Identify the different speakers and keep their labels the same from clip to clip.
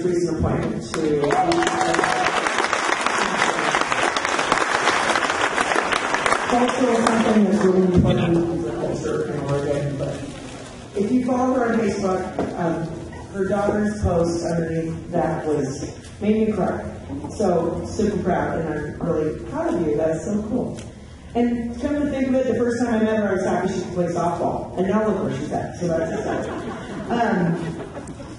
Speaker 1: his recent appointment to also something that's really important in the culture in Oregon. But if you follow her on Facebook, her daughter's post underneath that made me cry. So super proud, and I'm really proud of you. That's so cool. And come to think of it, the first time I met her, I was happy she could play softball. And now look where she's at. So that's exciting.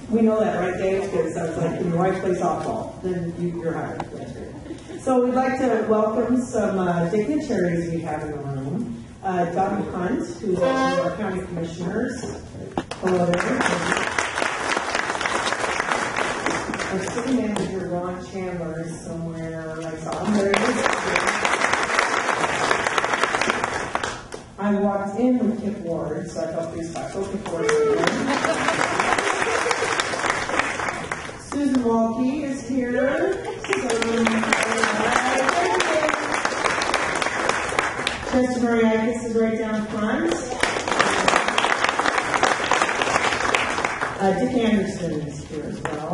Speaker 1: We know that, right, Dave? Because I was like, when your wife plays softball, then you're hired. That's great. So we'd like to welcome some dignitaries we have in the room. Dr. Hunt, who's one of our county commissioners. Hello there. Our city manager, Ron Chandler, is somewhere. I saw him. There he is. I walked in with Kip Ward, so I felt pretty special. Kip Ward is here. Susan Walke is here. Chester Mariakis is right down front. Dick Anderson is here as well.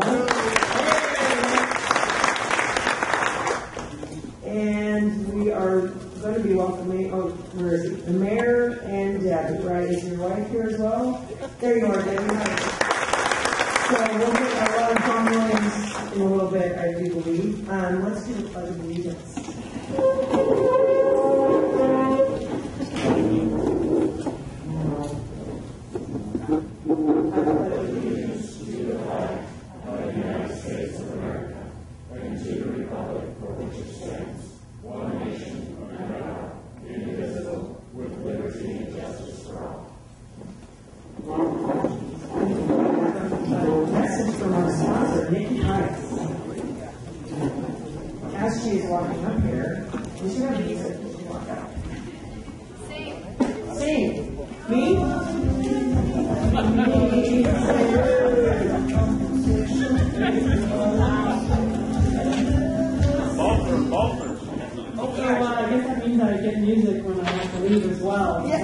Speaker 1: And we are going to be welcoming, where is it? The mayor and Deb, right? Is your wife here as well? There you are, Debbie. So we'll get a lot of Tom Williams in a little bit, I do believe. Let's do the Pledge of Allegiance. As she is walking up here, we should have music as she walk out. Sing. Me?
Speaker 2: Okay, well, I guess that means I get music when I have to leave as well.
Speaker 1: Yes.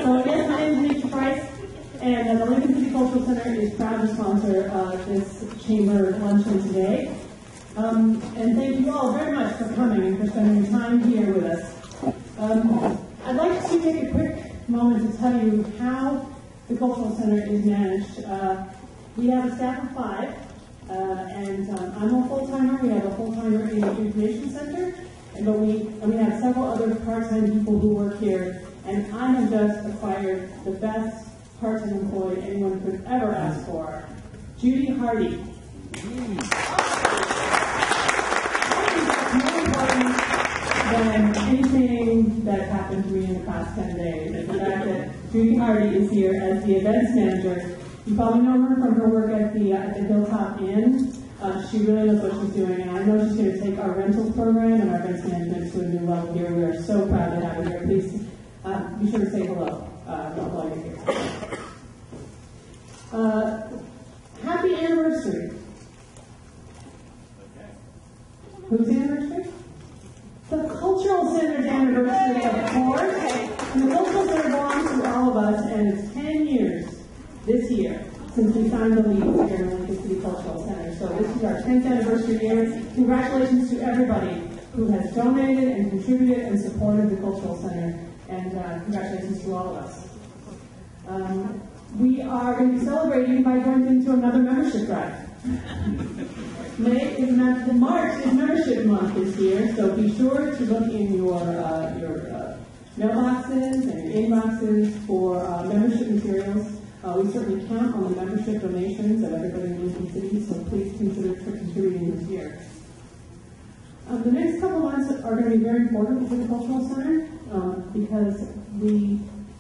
Speaker 2: So again, my name is Nikki Price, and the Lincoln City Cultural Center is proud to sponsor this chamber luncheon today. And thank you all very much for coming and for spending time here with us. I'd like to take a quick moment to tell you how the Cultural Center is managed. We have a staff of 5, and I'm a full-timer. We have a full-timer in the Information Center, but we have several other part-time people who work here, and I have just acquired the best part-time employee anyone could ever ask for, Judy Hardy. More important than anything that happened to me in the past 10 days is the fact that Judy Hardy is here as the events manager. You probably know her from her work at the Hilltop Inn. She really knows what she's doing, and I know she's going to take our rentals program and our events management to a new level here. We are so proud to have her here. Please be sure to say hello while you're here. Happy anniversary. Whose anniversary? The Cultural Center's anniversary, of course. And the Cultural Center belongs to all of us, and it's 10 years this year since we signed the lease here in the Lincoln City Cultural Center. So this is our 10th anniversary year. Congratulations to everybody who has donated and contributed and supported the Cultural Center, and congratulations to all of us. We are going to be celebrating by going into another membership drive. March is membership month this year, so be sure to look in your mailboxes and your inboxes for membership materials. We certainly count on the membership donations of everybody in Lincoln City, so please consider contributing this year. The next couple months are going to be very important for the Cultural Center because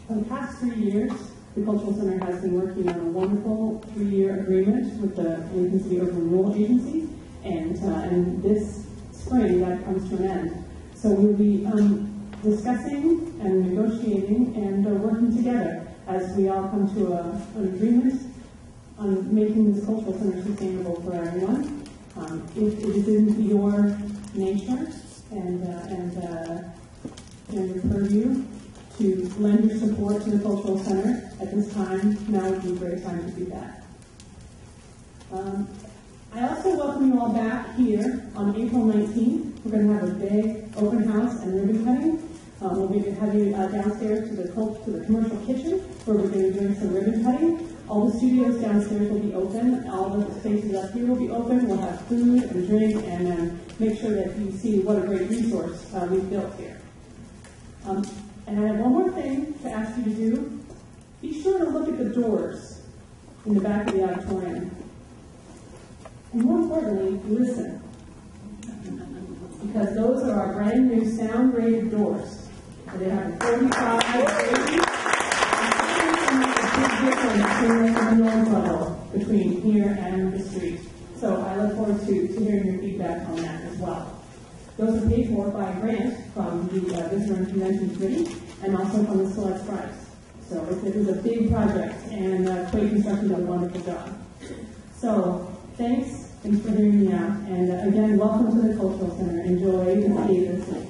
Speaker 2: for the past 3 years, the Cultural Center has been working on a wonderful 3-year agreement with the Lincoln City Urban Renewal Agency, and this spring that comes to an end. So we'll be discussing and negotiating and working together as we all come to an agreement on making this Cultural Center sustainable for everyone. If it is in your nature and your purview to lend your support to the Cultural Center at this time, now would be a great time to do that. I also welcome you all back here on April 19th. We're going to have a big open house and ribbon cutting. We'll be having you downstairs to the commercial kitchen where we're going to be doing some ribbon cutting. All the studios downstairs will be open. All the spaces up here will be open. We'll have food and drink and make sure that you see what a great resource we've built here. And I have one more thing to ask you to do. Be sure to look at the doors in the back of the auditorium. And more importantly, listen. Because those are our brand new sound rated doors. So they have a 45 rating. Level between here and the street. So I look forward to hearing your feedback on that as well. Those are paid for by a grant from the Visitor and Convention Committee and also from the Select Price. So it was a big project, and Quake Construction did a wonderful job. So thanks for hearing me out, and again, welcome to the Cultural Center. Enjoy the day this night.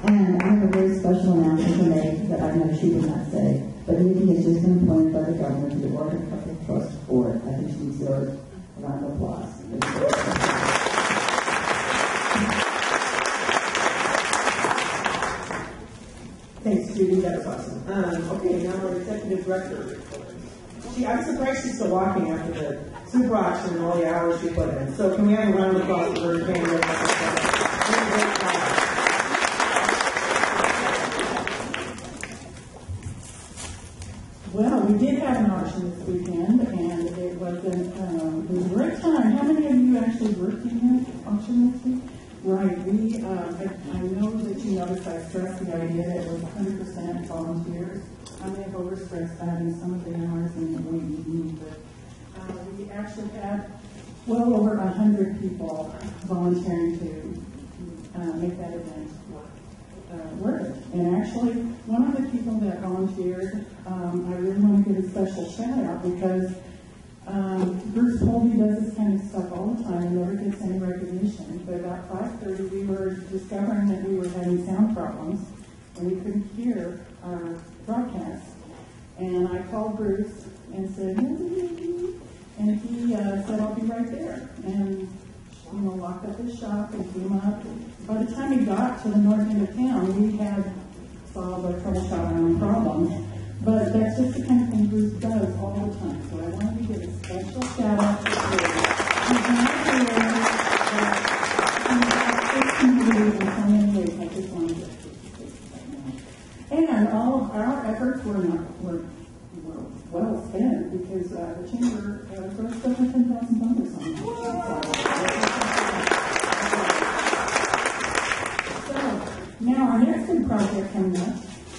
Speaker 3: And I have a very special announcement to make that I know she did not say, but Nikki has just been appointed by the governor to the Water Capital Trust Board. I think she deserves a round of applause.
Speaker 1: Thanks, Judy. That was awesome. Okay, now our executive director. I'm surprised she's still walking after the super auction and all the hours she put in. So can we have a round of applause for her?
Speaker 4: Well, we did have an auction this weekend, and it was a great time. How many of you actually worked in that auction this week? Right. I know that you noticed I stressed the idea that it was 100% volunteers. I may have overstressed that in some of the hours in the evening, but we actually had well over 100 people volunteering to make that event worth it. And actually, one of the people that volunteered, I really want to give a special shout out because Bruce Colby does this kind of stuff all the time and never gets any recognition. But about 5:30, we were discovering that we were having sound problems and we couldn't hear our broadcast. And I called Bruce and said, and he said, I'll be right there. And locked up his shop and came up. By the time we got to the north end of town, we had solved our troubleshooting our own problems. But that's just the kind of thing Bruce does all the time. So I wanted to give a special shout out to Bruce. He's not here, but he's in so many ways. I just wanted to right now. And all of our efforts were well spent because the chamber grossed over $10,000 on that. Now, our next big project coming up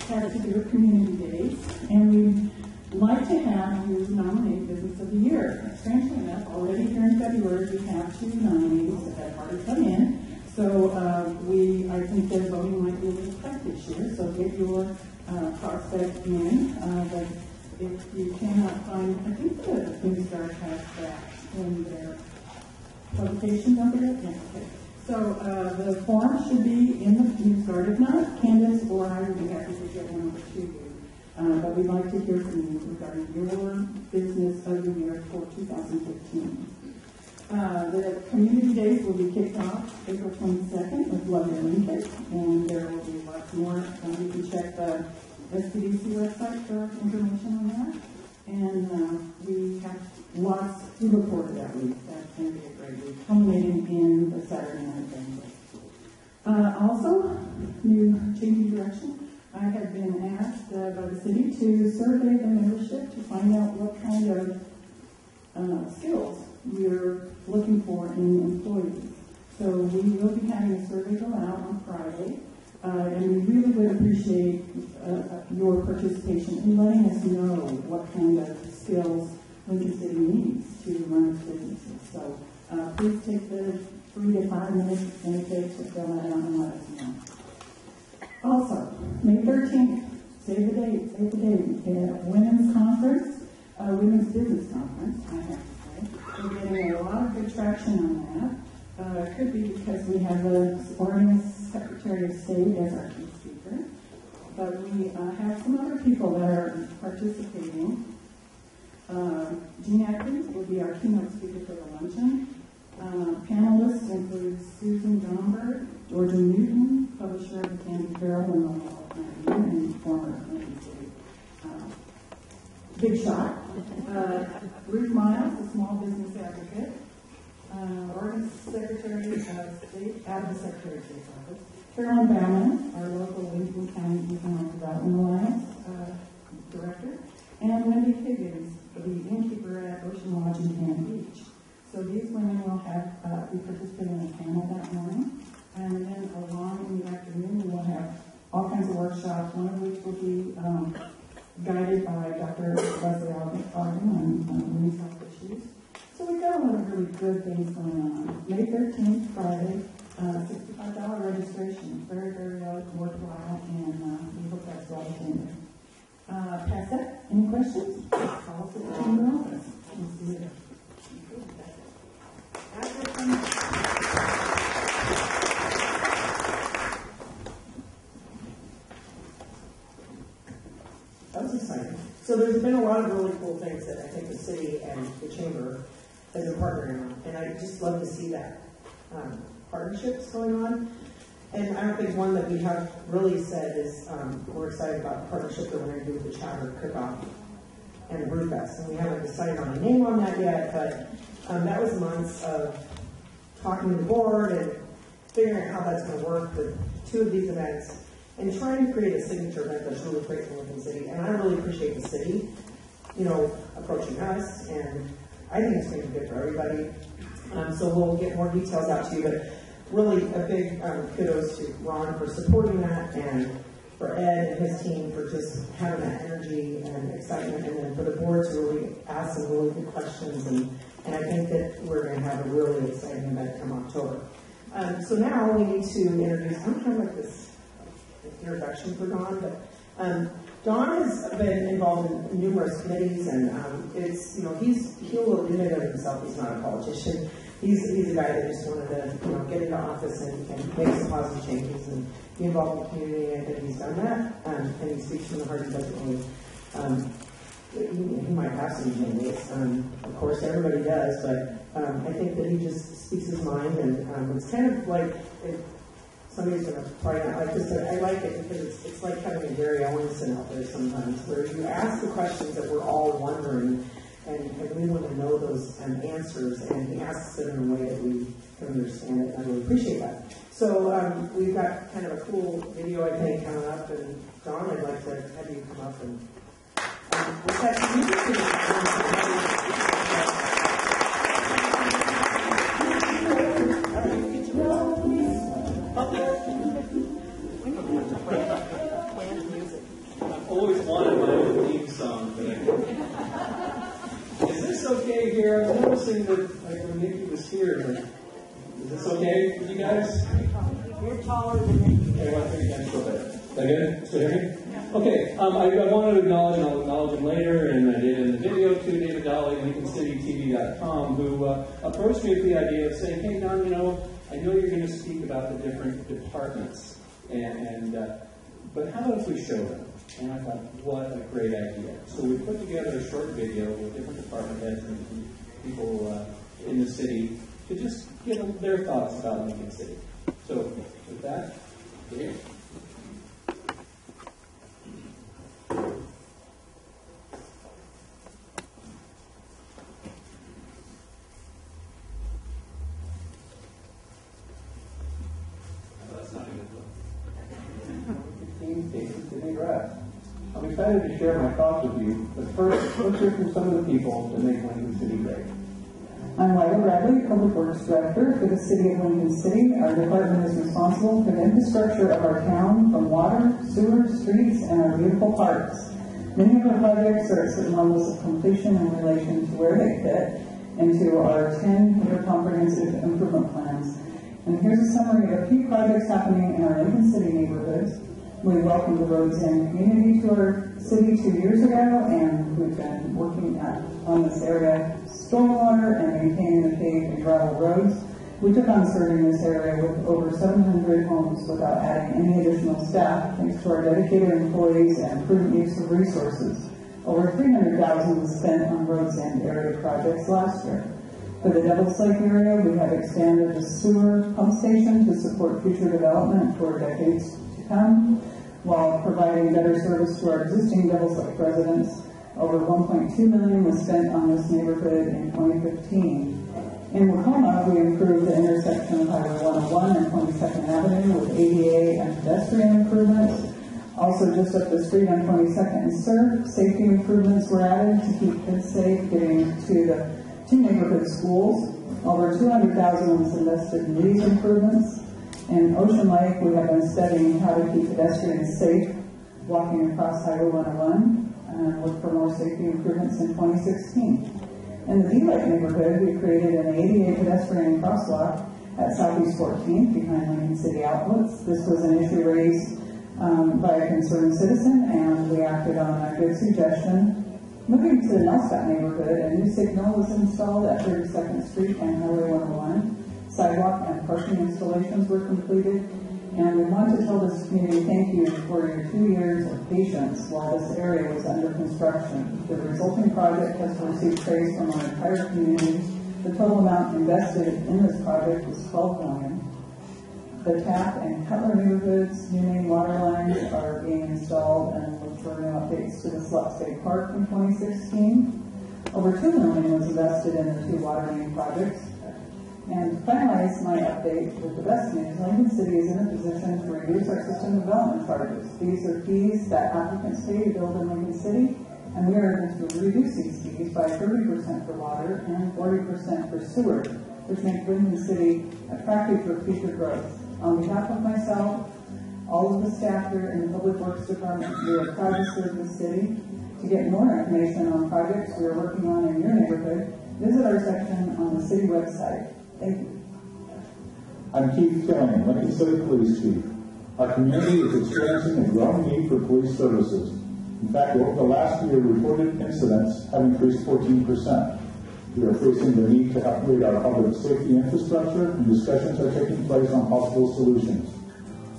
Speaker 4: has to do with community days, and we'd like to have you nominate Business of the Year. Strangely enough, already here in February, we have 2 nominees that have already come in. So I think the voting might be a little tight this year, so get your prospect in. But if you cannot find, I think the NewsGuard has that in their publication number. Yeah, okay. So the form should be in the NewsGuard. If not, Candace or I would be happy to get one over to you. But we'd like to hear from you regarding your Business of the Year for 2015. The community days will be kicked off April 22nd with Love Your Lincoln, and there will be lots more. You can check the SPDC website for information on that. And we have lots to look forward to that week. That's going to be a great week, culminating in the Saturday night banquet. Also, new changing direction. I have been asked by the city to survey the membership to find out what kind of skills we're looking for in employees. So we will be having a survey go out on Friday. And we really would appreciate your participation in letting us know what kind of skills Lincoln City needs to run its businesses. So please take the 3 to 5 minutes it's going to take to fill that out and let us know. Also, May 13th, save the date, Women's Conference, Women's Business Conference, I have to say. We're getting a lot of good traction on that. It could be because we have the Oregon Secretary of State as our key speaker. but we have some other people that are participating. Jean Atkins will be our keynote speaker for the luncheon. Panelists include Susan Domberg, Georgia Newton, publisher of the Candy Farrell and and former Lincoln City big shot. Ruth Miles, a small business advocate. Oregon Secretary of State, out of the Secretary of State's office. Carolyn Bauman, our local Lincoln County Economic Development Alliance director. And Wendy Higgins, the innkeeper at Ocean Lodge in Cannon Beach. So these women will be participating in a panel that morning. And then along in the afternoon, we will have all kinds of workshops, one of which will be guided by Dr. Leslie Ogden on women's health issues. So we've got a lot of really good things going on. May 13th, Friday, $65 registration. Very, very worthwhile, and we hope that's well attended. Past that, any questions? Call us at the chamber office. We'll see you there.
Speaker 1: That was exciting. So there's been a lot of really cool things that I think the city and the chamber has been partnering on, and I just love to see that partnerships going on. And I don't think one that we have really said is we're excited about the partnership that we're going to do with the Chowder Cook-Off and the Brew Fest. And we haven't decided on a name on that yet, but that was months of talking to the board and figuring out how that's going to work with two of these events and trying to create a signature event that's really great for Lincoln City. And I really appreciate the city, approaching us, and I think it's going to be good for everybody. So we'll get more details out to you, but really a big kudos to Ron for supporting that, and for Ed and his team for just having that energy and excitement, and then for the board to really ask some really good questions, and I think that we're going to have a really exciting event come October. So now we need to introduce, I'm kind of like this introduction for Don, but Don has been involved in numerous committees, and he'll admit of himself he's not a politician. He's a guy that just wanted to get into office and make some positive changes and be involved in the community, and he's done that. And he speaks from the heart. He doesn't really, he might have some agendas. Of course, everybody does, but I think that he just speaks his mind, and it's kind of like somebody's going to probably not like this, but I like it because it's like having a Gary Owenson out there sometimes, where you ask the questions that we're all wondering. And we want to know those answers, and he asks it in a way that we can understand it, and I really appreciate that. So we've got kind of a cool video, I think, coming up, and John, I'd like to have you come up and with that music.
Speaker 5: I've always wanted my own theme song, but is this okay here? I was noticing that when Nikki was here, is this okay with you guys?
Speaker 1: You're taller than me.
Speaker 5: Okay, well, I think you guys feel better. Is that good? Still hear me? Okay, I wanted to acknowledge, and I'll acknowledge him later, and I did in the video too, David Dolly, LincolnCityTV.com, who approached me with the idea of saying, hey, Don, I know you're going to speak about the different departments, but how about if we show them? And I thought, what a great idea. So we put together a short video with different department heads and people in the city to just give their thoughts about Lincoln City. So with that, here. I'm excited to share my thoughts with you, but first, let's hear from some of the people that make Lincoln City great.
Speaker 6: I'm Lila Bradley, Public Works Director for the City of Lincoln City. Our department is responsible for the infrastructure of our town, from water, sewer, streets, and our beautiful parks. Many of our projects are at certain levels of completion in relation to where they fit into our 10-year comprehensive improvement plans. And here's a summary of a few projects happening in our Lincoln City neighborhoods. We welcomed the Roads In community to our city 2 years ago, and we've been working on this area, stormwater and maintaining the paved and gravel roads. We took on serving this area with over 700 homes without adding any additional staff, thanks to our dedicated employees and prudent use of resources. Over $300,000 was spent on roads and area projects last year. For the Devil's Lake area, we have expanded the sewer pump station to support future development for decades to come, while providing better service to our existing Devil's Lake residents. Over $1.2 million was spent on this neighborhood in 2015. In Wacoma, we improved the intersection of Highway 101 and 22nd Avenue with ADA and pedestrian improvements. Also, just up the street on 22nd and Surf, safety improvements were added to keep kids safe getting to the two neighborhood schools. Over $200,000 was invested in these improvements. In Ocean Lake, we have been studying how to keep pedestrians safe walking across Highway 101 and look for more safety improvements in 2016. In the D-Lake neighborhood, we created an ADA pedestrian crosswalk at Southeast 14th behind Lincoln City Outlets. This was an issue raised by a concerned citizen, and we acted on a good suggestion. Moving to the Nelscott neighborhood, a new signal was installed at 32nd Street and Highway 101. Sidewalk and parking installations were completed, and we want to tell this community thank you for your 2 years of patience while this area was under construction. The resulting project has received praise from our entire community. The total amount invested in this project was $12 million. The Taft and Cutler neighborhoods, new main water lines are being installed and look for new updates to the Slut State Park in 2016. Over $2 million was invested in the two water main projects. And to finalize my update with the best news, Lincoln City is in a position to reduce our system development charges. These are fees that applicants pay to build in Lincoln City, and we are going to reduce these fees by 30% for water and 40% for sewer, which makes Lincoln City attractive for future growth. On behalf of myself, all of the staff here in the Public Works Department, we are proud to serve the city. To get more information on projects we are working on in your neighborhood, visit our section on the city website. Thank you.
Speaker 7: I'm Keith Killian, Lincoln City Police Chief. Our community is experiencing a growing need for police services. In fact, over the last year, reported incidents have increased 14%. We are facing the need to upgrade our public safety infrastructure, and discussions are taking place on possible solutions.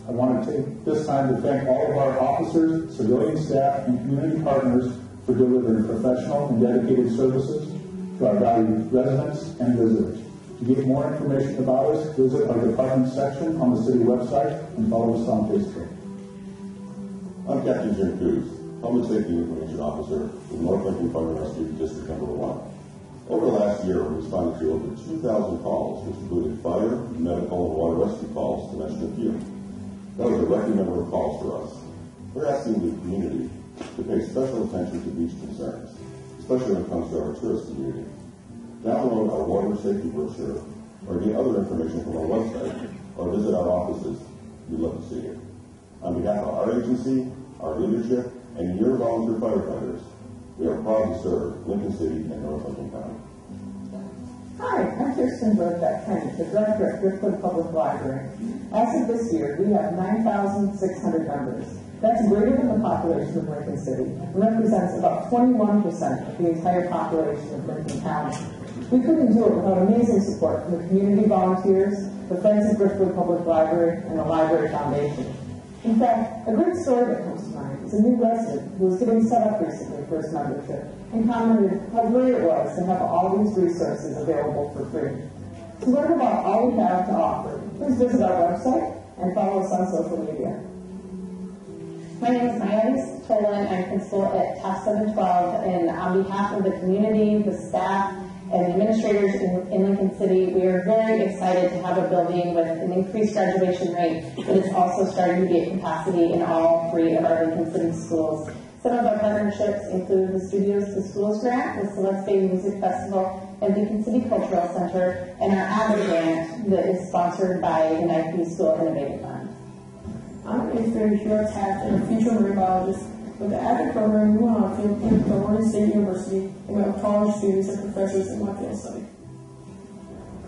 Speaker 7: I want to take this time to thank all of our officers, civilian staff, and community partners for delivering professional and dedicated services to our valued residents and visitors. To get more information about us, visit our department section on the city website and follow us on Facebook.
Speaker 8: I'm Captain Jim Cruz, Public Safety Information Officer with North Lincoln Fire and Rescue District Number 1. Over the last year, we responded to over 2,000 calls, which included fire, medical, and water rescue calls, to mention a few. That was a record number of calls for us. We're asking the community to pay special attention to beach concerns, especially when it comes to our tourist community. Download our water safety brochure or get other information from our website or visit our offices. We'd love to see you. On behalf of our agency, our leadership, and your volunteer firefighters, we are proud to serve Lincoln City and North Lincoln County.
Speaker 1: Hi, I'm Kirsten Burbeck, the Director at Driftwood Public Library. As of this year, we have 9,600 members. That's greater than the population of Lincoln City and represents about 21% of the entire population of Lincoln County. We couldn't do it without amazing support from the community volunteers, the Friends of Driftwood Public Library, and the Library Foundation. In fact, a great story that comes to mind is a new resident who was getting set up recently for his membership and commented how great it was to have all these resources available for free. To learn about all we have to offer, please visit our website and follow us on social media.
Speaker 9: My name is Maya Tolan. I'm principal at TAF 712, and on behalf of the community, the staff, and the administrators in Lincoln City, we are very excited to have a building with an increased graduation rate that is also starting to be at capacity in all three of our Lincoln City schools. Some of our partnerships include the Studios to Schools grant, the Celeste Bay Music Festival, and Lincoln City Cultural Center, and our AVID grant that is sponsored by the NIP School Innovative Fund.
Speaker 2: I'm a third year Taft and a future marine biologist. With the AVID program, we went on a field trip to Oregon State University and met with college students and professors in my field study.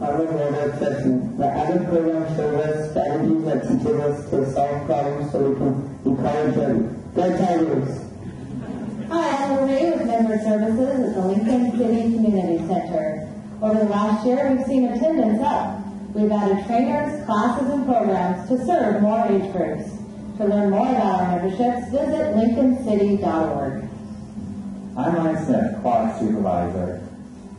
Speaker 10: I'm a global session. The AVID program shows us strategies that teaches us to solve problems so we can encourage them. Go Tigers!
Speaker 9: Hi, I'm Lorraine with Member Services at the Lincoln City Community Center. Over the last year, we've seen attendance up. We've added trainers, classes, and programs to serve more age groups. To learn more about our memberships, visit lincolncity.org.
Speaker 11: I'm Ryan Smith, Clock Supervisor.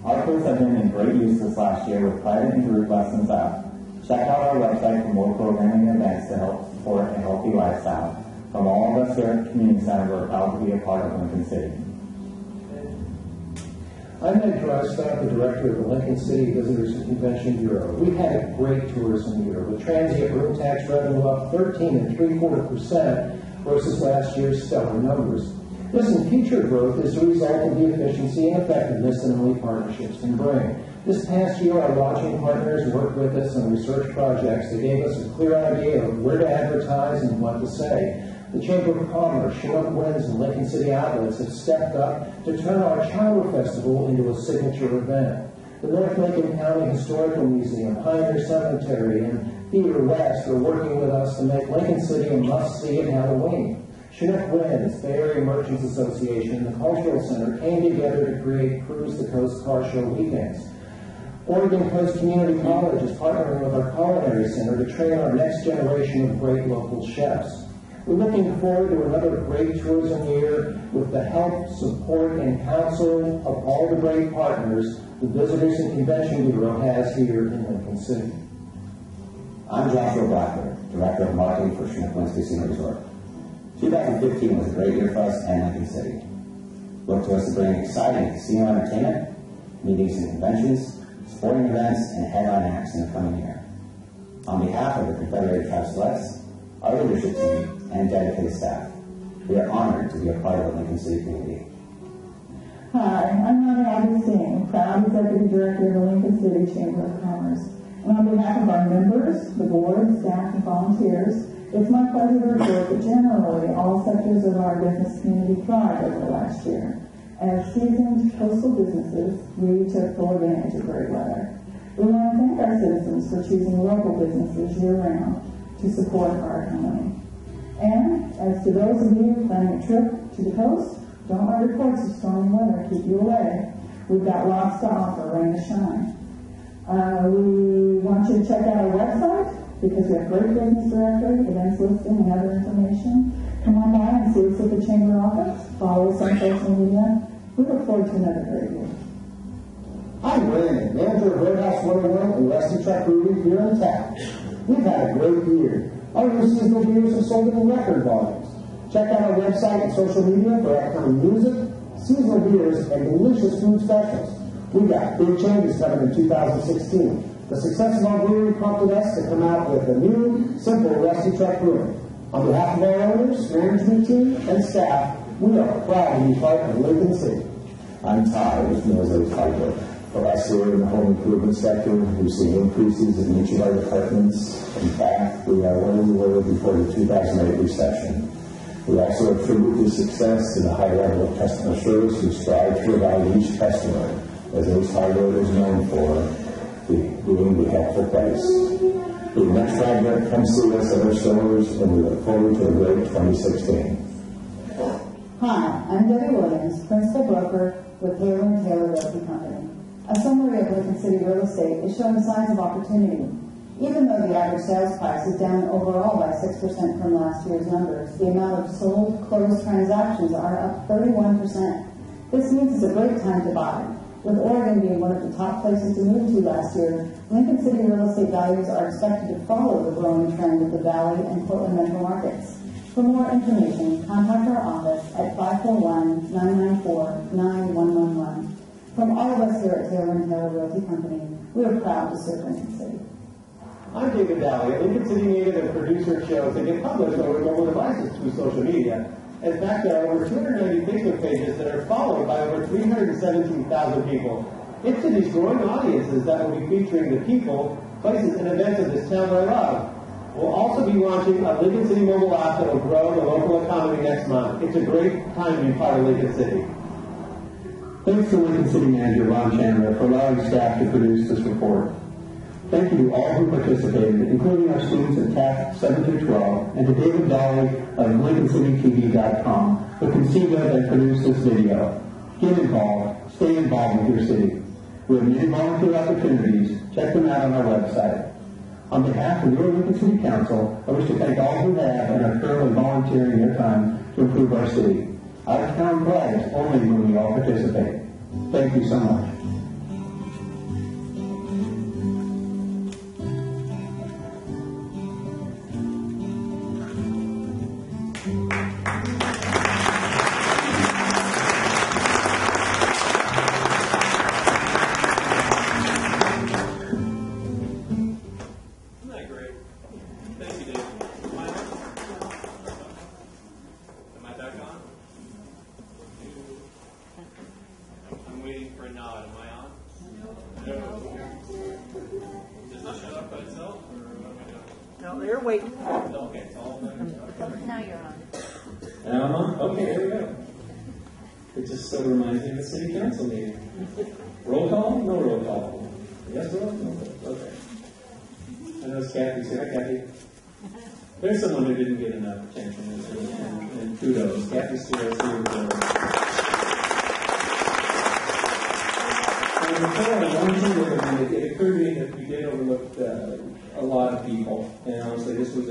Speaker 11: Our tools have been in great use this last year with private and group lessons up. Check out our website for more programming and events to help support a healthy lifestyle. From all of us here at the Community Center, we're proud to be a part of Lincoln City.
Speaker 12: I'm Ned Drystock, the Director of the Lincoln City Visitors and Convention Bureau. We've had a great tourism year, with transient room tax revenue up 13.75% versus last year's stellar numbers. This and future growth is the result of the efficiency and effectiveness that only partnerships can bring. This past year, our lodging partners worked with us on research projects that gave us a clear idea of where to advertise and what to say. The Chamber of Commerce, Chinook Winds, and Lincoln City Outlets have stepped up to turn our Child Festival into a signature event. The North Lincoln County Historical Museum, Pioneer Cemetery, and Theater West are working with us to make Lincoln City a must-see at Halloween. Chinook Winds, Bay Area Merchants Association, and the Cultural Center came together to create Cruise the Coast Car Show weekends. Oregon Coast Community College is partnering with our Culinary Center to train our next generation of great local chefs. We're looking forward to another great tourism year with the help, support, and counsel of all the great partners the Visitors and Convention Bureau has here in Lincoln City.
Speaker 13: I'm Joshua Blackler, Director of Marketing for Chinook Winds Casino Resort. 2015 was a great year for us and Lincoln City. Look to us to bring exciting casino entertainment, meetings and conventions, sporting events, and headline acts in the coming year. On behalf of the Confederated Tribe Selects, our leadership team, and dedicated staff, we are honored to be a part of the Lincoln City community.
Speaker 4: Hi, I'm Rani Augustine, proud Executive Director of the Lincoln City Chamber of Commerce. And on behalf of our members, the board, staff, and volunteers, it's my pleasure to report that generally all sectors of our business community thrived over the last year. As seasoned coastal businesses, we took full advantage of great weather. We want to thank our citizens for choosing local businesses year-round to support our economy. And as to those of you planning a trip to the coast, don't let reports of stormy weather keep you away. We've got lots to offer, rain or shine. We want you to check out our website because we have great business directory, events listing, and other information. Come on by and see us at the Chamber office. Follow us on social media. We look forward to another great year.
Speaker 12: I'm Brandon, manager of Roadhouse 101 and Rusty Truck Brewery here in town. We've had a great year. Our new seasonal beers have sold in record volumes. Check out our website and social media for upcoming music, seasonal beers, and delicious food specials. We've got big changes coming in 2016. The success of our brewery prompted us to come out with a new, simple Rusty Truck Brewery. On behalf of our owners, management team, and staff, we are proud to be part of Lincoln City.
Speaker 14: I'm Ty with Mills's Hardware. For us here in the home improvement sector, we've seen increases in each of our departments. In fact, we are where we were before the 2008 recession. We also attribute this success to the high level of customer service we strive to provide each customer, as Ace Hardware is known for being the helpful place. The next time, come see us at our stores, and we look forward to a great 2016.
Speaker 3: Hi, I'm Debbie Williams, Principal Broker with Taylor & Taylor Realty Company. A summary of Lincoln City real estate is showing signs of opportunity. Even though the average sales price is down overall by 6% from last year's numbers, the amount of sold closed transactions are up 31%. This means it's a great time to buy. With Oregon being one of the top places to move to last year, Lincoln City real estate values are expected to follow the growing trend of the Valley and Portland metro markets. For more information, contact our office at 541-994-9111. From all of us here at Taylor & Taylor Realty Company, we are proud to serve Lincoln City.
Speaker 15: I'm David Daly, a Lincoln City native and producer of shows that get published over mobile devices through social media. In fact, there are over 290 Facebook pages that are followed by over 317,000 people. It's to these growing audiences that will be featuring the people, places, and events of this town that I love. We'll also be launching a Lincoln City mobile app that will grow the local economy next month. It's a great time to be part of Lincoln City.
Speaker 16: Thanks to Lincoln City Manager Ron Chandler for allowing staff to produce this report. Thank you to all who participated, including our students at TAC 7 through 12, and to David Dolly of LincolnCityTV.com, who conceived of and produced this video. Get involved. Stay involved with your city. We have many volunteer opportunities. Check them out on our website. On behalf of your Lincoln City Council, I wish to thank all who have and are currently volunteering their time to improve our city. Our town thrives only when we all participate. Thank you so much.
Speaker 5: So reminds me of the city council meeting. Roll call? No roll call. Yes, roll? No. Okay. I know it's Kathy's here. Hi, Kathy. There's someone who didn't get enough attention, and kudos. Kathy's here. It occurred to me that we did overlook a lot of people, and honestly, this was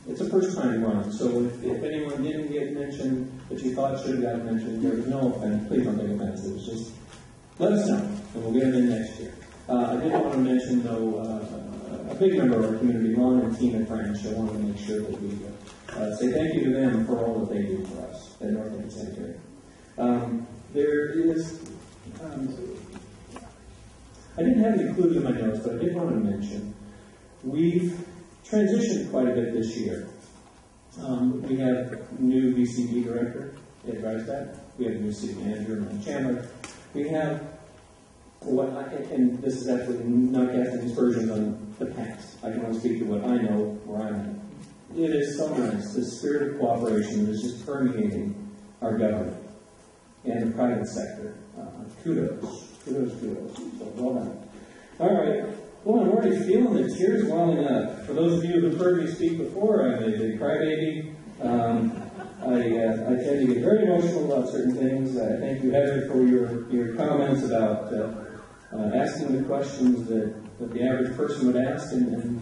Speaker 5: it's a first-time run, so if anyone didn't get mentioned that you thought should have gotten mentioned, there was no offense. Please don't take offense. It was just, let us know, and we'll get them in next year. I did want to mention, though, a big member of our community, Lon and Tina French. I wanted to make sure that we say thank you to them for all that they do for us at North Lincoln Cemetery. There is, I didn't have it included in my notes, but I did want to mention, we've transitioned quite a bit this year. We have a new VCD director, Ed Reisbach. We have a new city manager, Mike Chandler. We have and this is actually not casting aspersions on the past. I can only speak to what I know where I'm at. It is so nice, the spirit of cooperation that is just permeating our government and the private sector. Kudos. So well done. All right. Well, I'm already feeling the tears welling up. For those of you who've heard me speak before, I'm a big crybaby. I tend to get very emotional about certain things. Thank you, Heather, for your comments about asking the questions that the average person would ask, and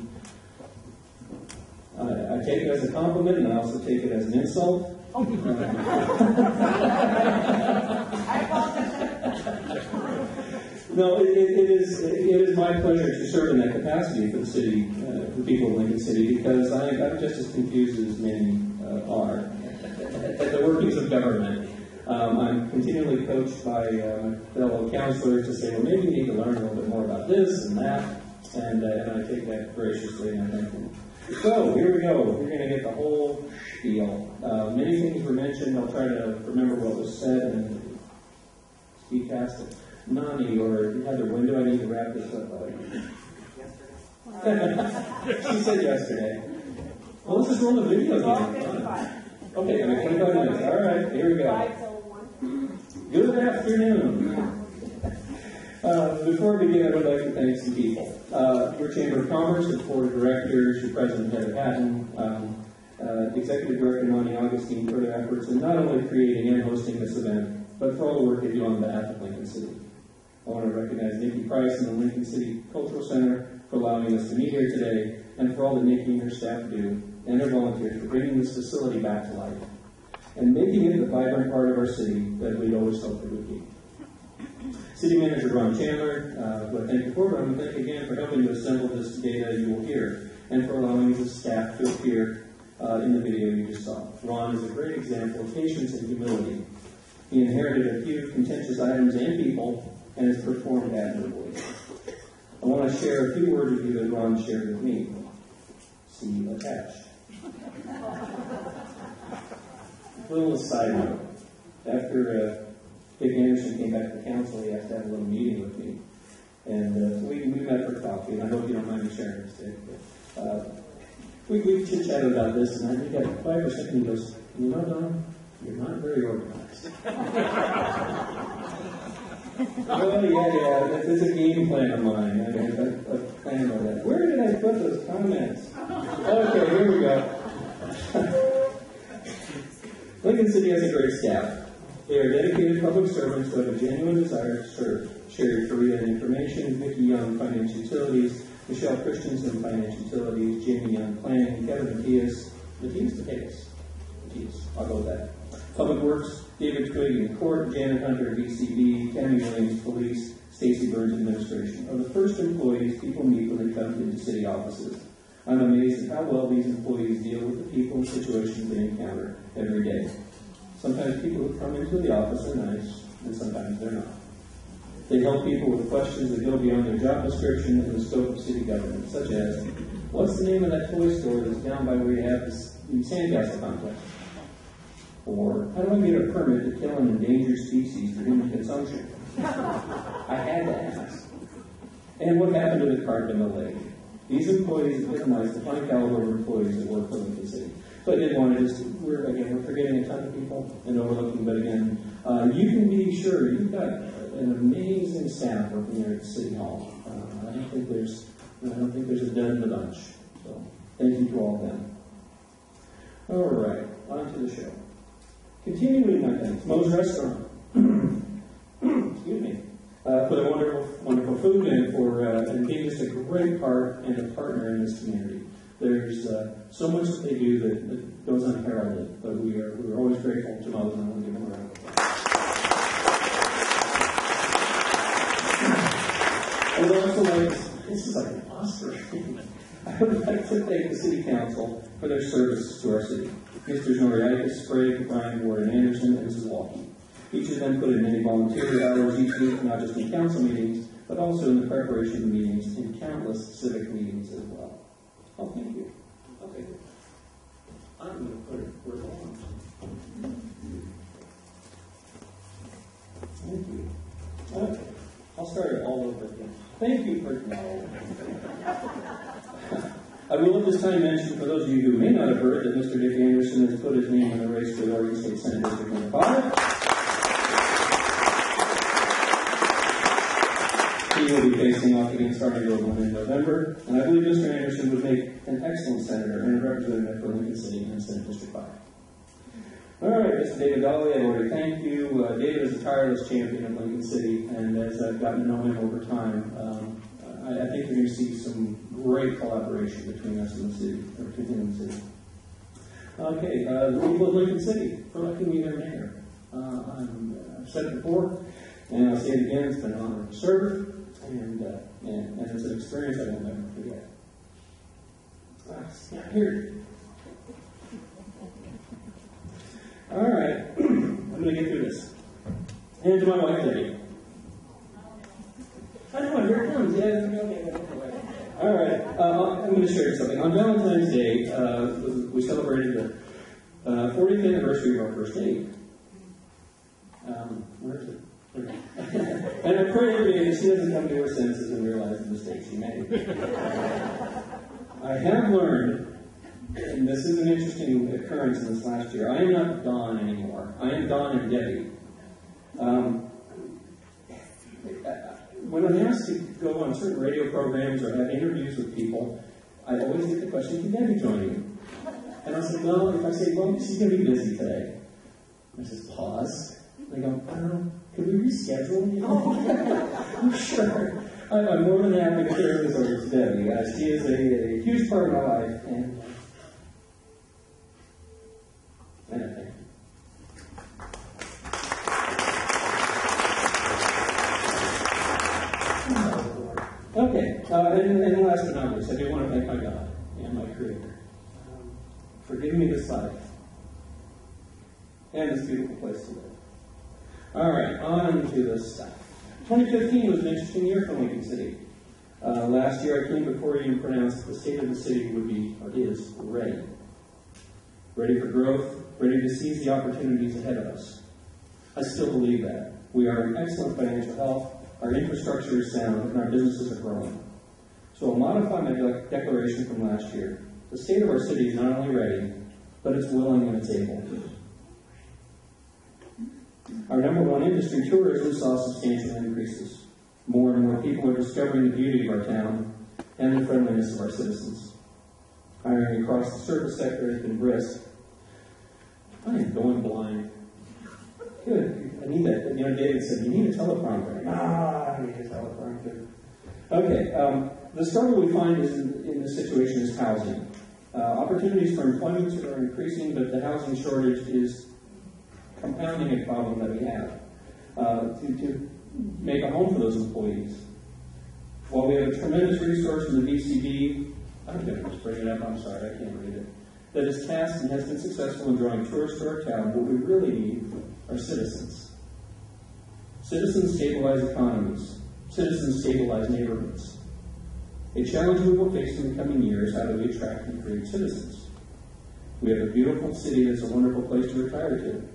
Speaker 5: I take it as a compliment, and I also take it as an insult. No, it is my pleasure to serve in that capacity for the city, the people of Lincoln City, because I'm just as confused as many are at the workings of government. I'm continually coached by fellow counselors to say, well, maybe you need to learn a little bit more about this and that, and I take that graciously, and I thank them. So, here we go. We're going to get the whole spiel. Many things were mentioned. I'll try to remember what was said and speak past it. Nani or Heather, when do I need to wrap this up? Yesterday. She said yesterday. Well, let's just roll the video again. Okay, 25 minutes. All right, here we go. Good afternoon. Before we begin, I would like to thank some people. Your Chamber of Commerce, the Board of Directors, your President Heather Hatton, Executive Director Nani Augustine for their efforts in not only creating and hosting this event, but for all the work they do on behalf of Lincoln City. I want to recognize Nikki Price and the Lincoln City Cultural Center for allowing us to meet here today, and for all that Nikki and her staff do, and their volunteers for bringing this facility back to life, and making it the vibrant part of our city that we'd always hoped it would be. City Manager Ron Chandler, who I thank you for, but I'm going to thank again for helping to assemble this data you will hear, and for allowing his staff to appear in the video you just saw. Ron is a great example of patience and humility. He inherited a few contentious items and people, and has performed admirably. I want to share a few words with you that Ron shared with me. See attached. A little side note. After Dick Anderson came back to council, he asked to have a little meeting with me. And we met for coffee, and I hope you don't mind me sharing this, Dick. We chit-chatted about this, and I think after 5 or 6 he goes, you know, Don, you're not very organized. Oh, yeah, it's a game plan of mine. I plan on that. Where did I put those comments? Okay, here we go. Lincoln City has a great staff. They are dedicated public servants who have a genuine desire to serve. Sherry Faria in information, Vicki Young, finance utilities, Michelle Christensen, Finance Utilities, Jamie Young, Planning, Kevin Matthias, I'll go with that. Public Works, David Twigg in Court, Janet Hunter, VCB, Tammy Williams, Police, Stacy Burns, Administration, are the first employees people meet when they come into city offices. I'm amazed at how well these employees deal with the people and situations they encounter every day. Sometimes people who come into the office are nice, and sometimes they're not. They help people with questions that go beyond their job description and the scope of city government, such as, what's the name of that toy store that's down by where you have this sandcastle complex? Or, how do I get a permit to kill an endangered species for human consumption? I had to ask. And what happened to the carp in the lake? These employees epitomize the fine caliber of employees that work for Lincoln City. So I did want to just, we're forgetting a ton of people and overlooking, but again, you can be sure you've got an amazing staff working there at City Hall. I don't think there's a dud in the bunch. So thank you to all of them. All right, on to the show. Continuing my thanks, Moe's Restaurant. Excuse me. For the wonderful food and for being just a great part and a partner in this community. There's so much that they do that goes unheralded, but we're always grateful to Moe's, and I want to give them a round of applause. I would also like, this is like an Oscar. I would like to thank the City Council for their service to our city. Mr. Noriakis, Sprague, Brian, Warren Anderson, and Mrs. Walkie. Each of them put in many volunteer hours each week, not just in council meetings, but also in the preparation of meetings and countless civic meetings as well. Oh, thank you. Okay. I'm going to put it where it belongs. Thank you. Okay. I'll start it all over again. Thank you for I will at this time mention, for those of you who may not have heard, that Mr. Dick Anderson has put his name in the race for the Oregon State Senate District No. 5. He will be facing off against Arnie Goldman in November, and I believe Mr. Anderson would make an excellent senator and representative for Lincoln City and Senate District 5. All right, Mr. David Dolly, I already thank you. David is a tireless champion of Lincoln City, and as I've gotten to know him over time, I think you're going to see some great collaboration between us and the city, or between him and the city. Okay, the people of Lincoln City for electing me their mayor. I've said it before, and I'll say it again, it's been an honor to serve, and it's an experience I will never forget. Yeah, here. All right, I'm going to get through this. And to my wife, Debbie. I know, here it comes. Yeah, okay. All right, I'm going to share something. On Valentine's Day, we celebrated the 40th anniversary of our first date. Where is it? And I pray every day that she doesn't come to her senses and realize the mistake she made. I have learned, and this is an interesting occurrence in this last year, I am not Don anymore. I am Don and Debbie. When I'm asked to go on certain radio programs or have interviews with people, I always get the question, can Debbie join you? And I'll say, well, if I say, well, she's going to be busy today. I just pause. And I go, could we reschedule? I'm sure. I'm more than happy to share this over to Debbie. She is a huge part of my life, and I thank you. Okay, and last but not least, I do want to thank my God and my Creator for giving me this life and this beautiful place to live. All right, on to the stuff. 2015 was an interesting year for Lincoln City. Last year, I came before you and pronounced that the state of the city would be, or is, ready. Ready for growth, ready to seize the opportunities ahead of us. I still believe that. We are in excellent financial health, our infrastructure is sound, and our businesses are growing. So I'll modify my declaration from last year. The state of our city is not only ready, but it's willing and it's able. Our number one industry, tourism, saw substantial increases. More and more people are discovering the beauty of our town and the friendliness of our citizens. Hiring across the service sector has been brisk. I am going blind. Good. I need that. You know, David said, you need a teleprompter. I don't need a teleprompter. Okay. The struggle we find is in this situation is housing. Opportunities for employment are increasing, but the housing shortage is compounding a problem that we have to make a home for those employees. While we have a tremendous resource in the VCB, I'm going to just bring it up, I'm sorry, I can't read it, that is tasked and has been successful in drawing tourists to our town, what we really need are citizens. Citizens stabilize economies. Citizens stabilize neighborhoods. A challenge we will face in the coming years: how do we attract and create citizens? We have a beautiful city that's a wonderful place to retire to.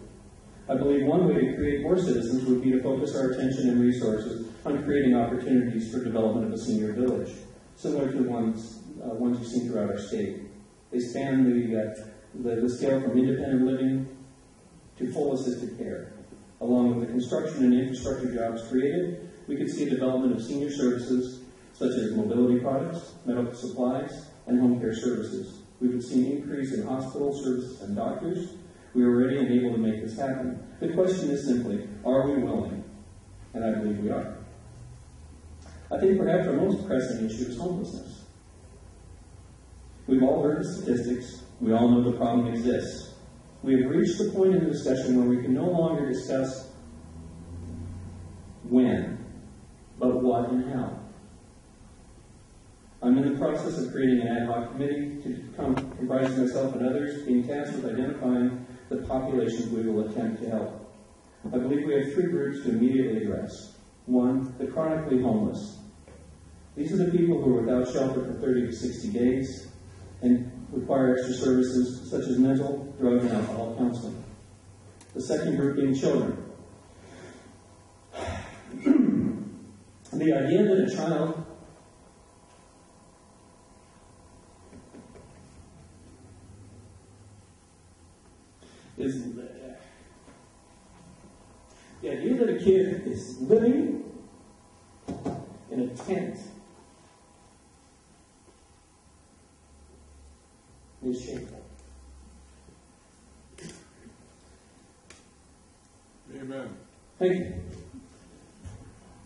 Speaker 5: I believe one way to create more citizens would be to focus our attention and resources on creating opportunities for development of a senior village, similar to the ones you've seen throughout our state. They span the scale from independent living to full assisted care. Along with the construction and infrastructure jobs created, we could see a development of senior services such as mobility products, medical supplies, and home care services. We would see an increase in hospital services and doctors. We are ready and able to make this happen. The question is simply, are we willing? And I believe we are. I think perhaps our most pressing issue is homelessness. We've all heard the statistics. We all know the problem exists. We have reached the point in the discussion where we can no longer discuss when, but what and how. I'm in the process of creating an ad hoc committee comprising myself and others, being tasked with identifying the populations we will attempt to help. I believe we have three groups to immediately address. One, the chronically homeless. These are the people who are without shelter for 30 to 60 days and require extra services such as mental, drug, and alcohol counseling. The second group being children. The idea that a child the idea that a kid is living in a tent is shameful.
Speaker 17: Amen.
Speaker 5: Thank you.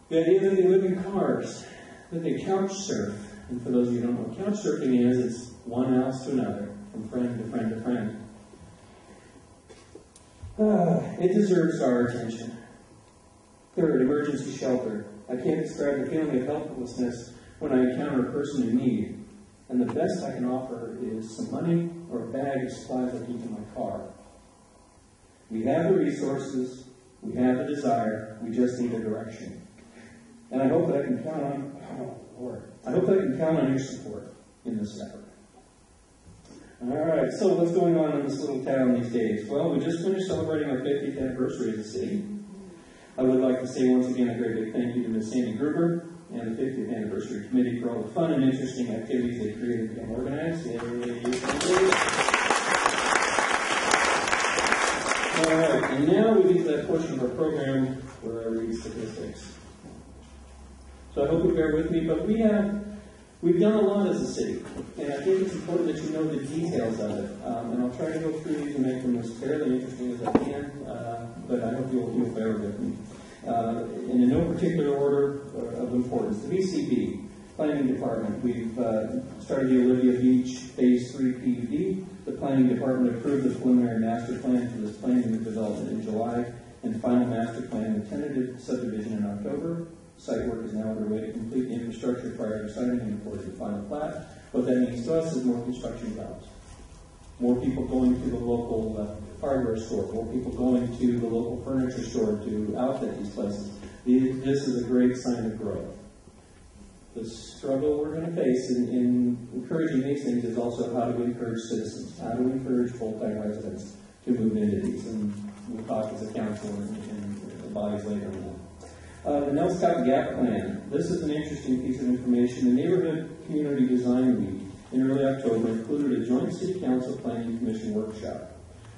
Speaker 5: The idea that they live in cars, that they couch surf, and for those of you who don't know what couch surfing is, it's one house to another, from friend to friend to friend. It deserves our attention. Third, emergency shelter. I can't describe the feeling of helplessness when I encounter a person in need, and the best I can offer is some money or a bag of supplies I keep in my car. We have the resources, we have the desire, we just need a direction. And I hope that I can count on your support in this effort. All right, so what's going on in this little town these days? Well, we just finished celebrating our 50th anniversary as a city. I would like to say once again a great big thank you to Ms. Sandy Gruber and the 50th Anniversary Committee for all the fun and interesting activities they created and organized. All right, and now we get to that portion of our program where I read statistics. So I hope you bear with me, but we've done a lot as a city, and I think it's important that you know the details of it. And I'll try to go through these and make them as fairly interesting as I can, but I hope you'll bear with me. And in no particular order of importance, the VCB, Planning Department, we've started the Olivia Beach Phase 3 PUD. The Planning Department approved the preliminary master plan for this planning and development in July, and final master plan and tentative subdivision in October. Site work is now underway to complete the infrastructure prior to signing and reporting the final plat. What that means to us is more construction jobs. More people going to the local hardware store, more people going to the local furniture store to outfit these places. This is a great sign of growth. The struggle we're going to face in encouraging these things is also how to encourage citizens, how to encourage full-time residents to move into these. And we'll talk as a council and the bodies later on that. The Nelscott Gap Plan. This is an interesting piece of information. The Neighborhood Community Design Week in early October included a joint City Council Planning Commission workshop.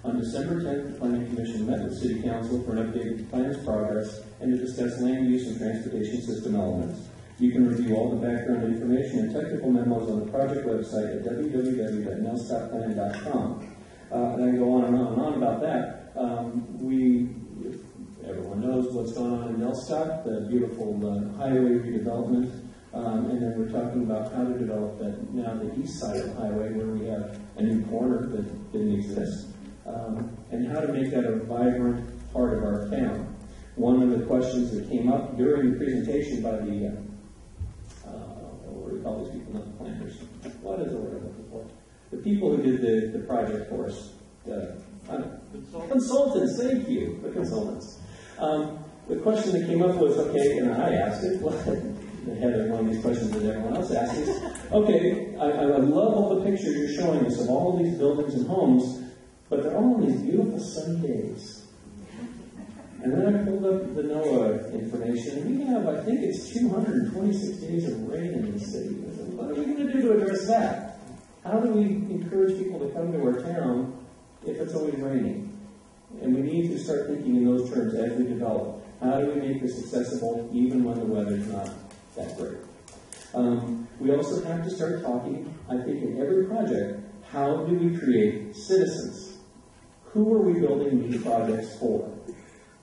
Speaker 5: On December 10th, the Planning Commission met with City Council for an update of plan's progress and to discuss land use and transportation system elements. You can review all the background information and technical memos on the project website at www.nelscottplan.com. And I can go on and on about that. Everyone knows what's going on in Nelscott, the beautiful highway redevelopment. And then we're talking about how to develop that now the east side of the highway where we have a new corner that didn't exist, and how to make that a vibrant part of our town. One of the questions that came up during the presentation by the, what do we call these people, not the planners? What is the word I'm looking for? The people who did the project for us. Consultants, thank you, the consultants. The question that came up was, okay, and I asked it, the head of one of these questions that everyone else asked is, okay, I love all the pictures you're showing us of all these buildings and homes, but they're all on these beautiful sunny days. And then I pulled up the NOAA information, and we have, I think it's 226 days of rain in the city. I said, what are we going to do to address that? How do we encourage people to come to our town if it's always raining? And we need to start thinking in those terms as we develop. How do we make this accessible even when the weather's not that great? We also have to start talking, I think, in every project, how do we create citizens? Who are we building these projects for?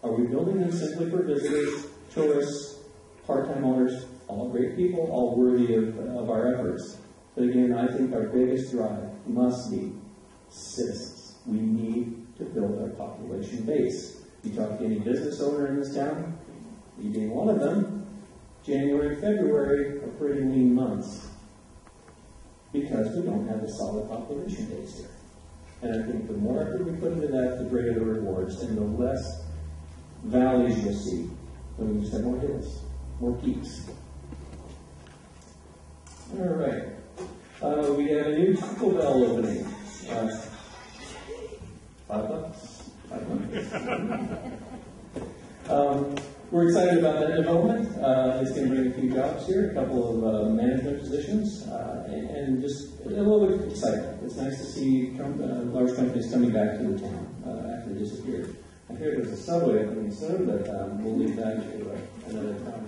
Speaker 5: Are we building them simply for visitors, tourists, part-time owners, all great people, all worthy of our efforts? But again, I think our biggest drive must be citizens. We need to build our population base. You talk to any business owner in this town, you being one of them, January and February are pretty lean months because we don't have a solid population base here. And I think the more effort we put into that, the greater the rewards, and the less valleys you'll see when we just have more hills, more peaks. All right. We have a new Taco Bell opening. $5? We're excited about that development. It's going to bring a few jobs here, a couple of management positions, and just a little bit of excitement. It's nice to see large companies coming back to the town after they disappeared. I hear there's a subway opening soon, but we'll leave that to another time.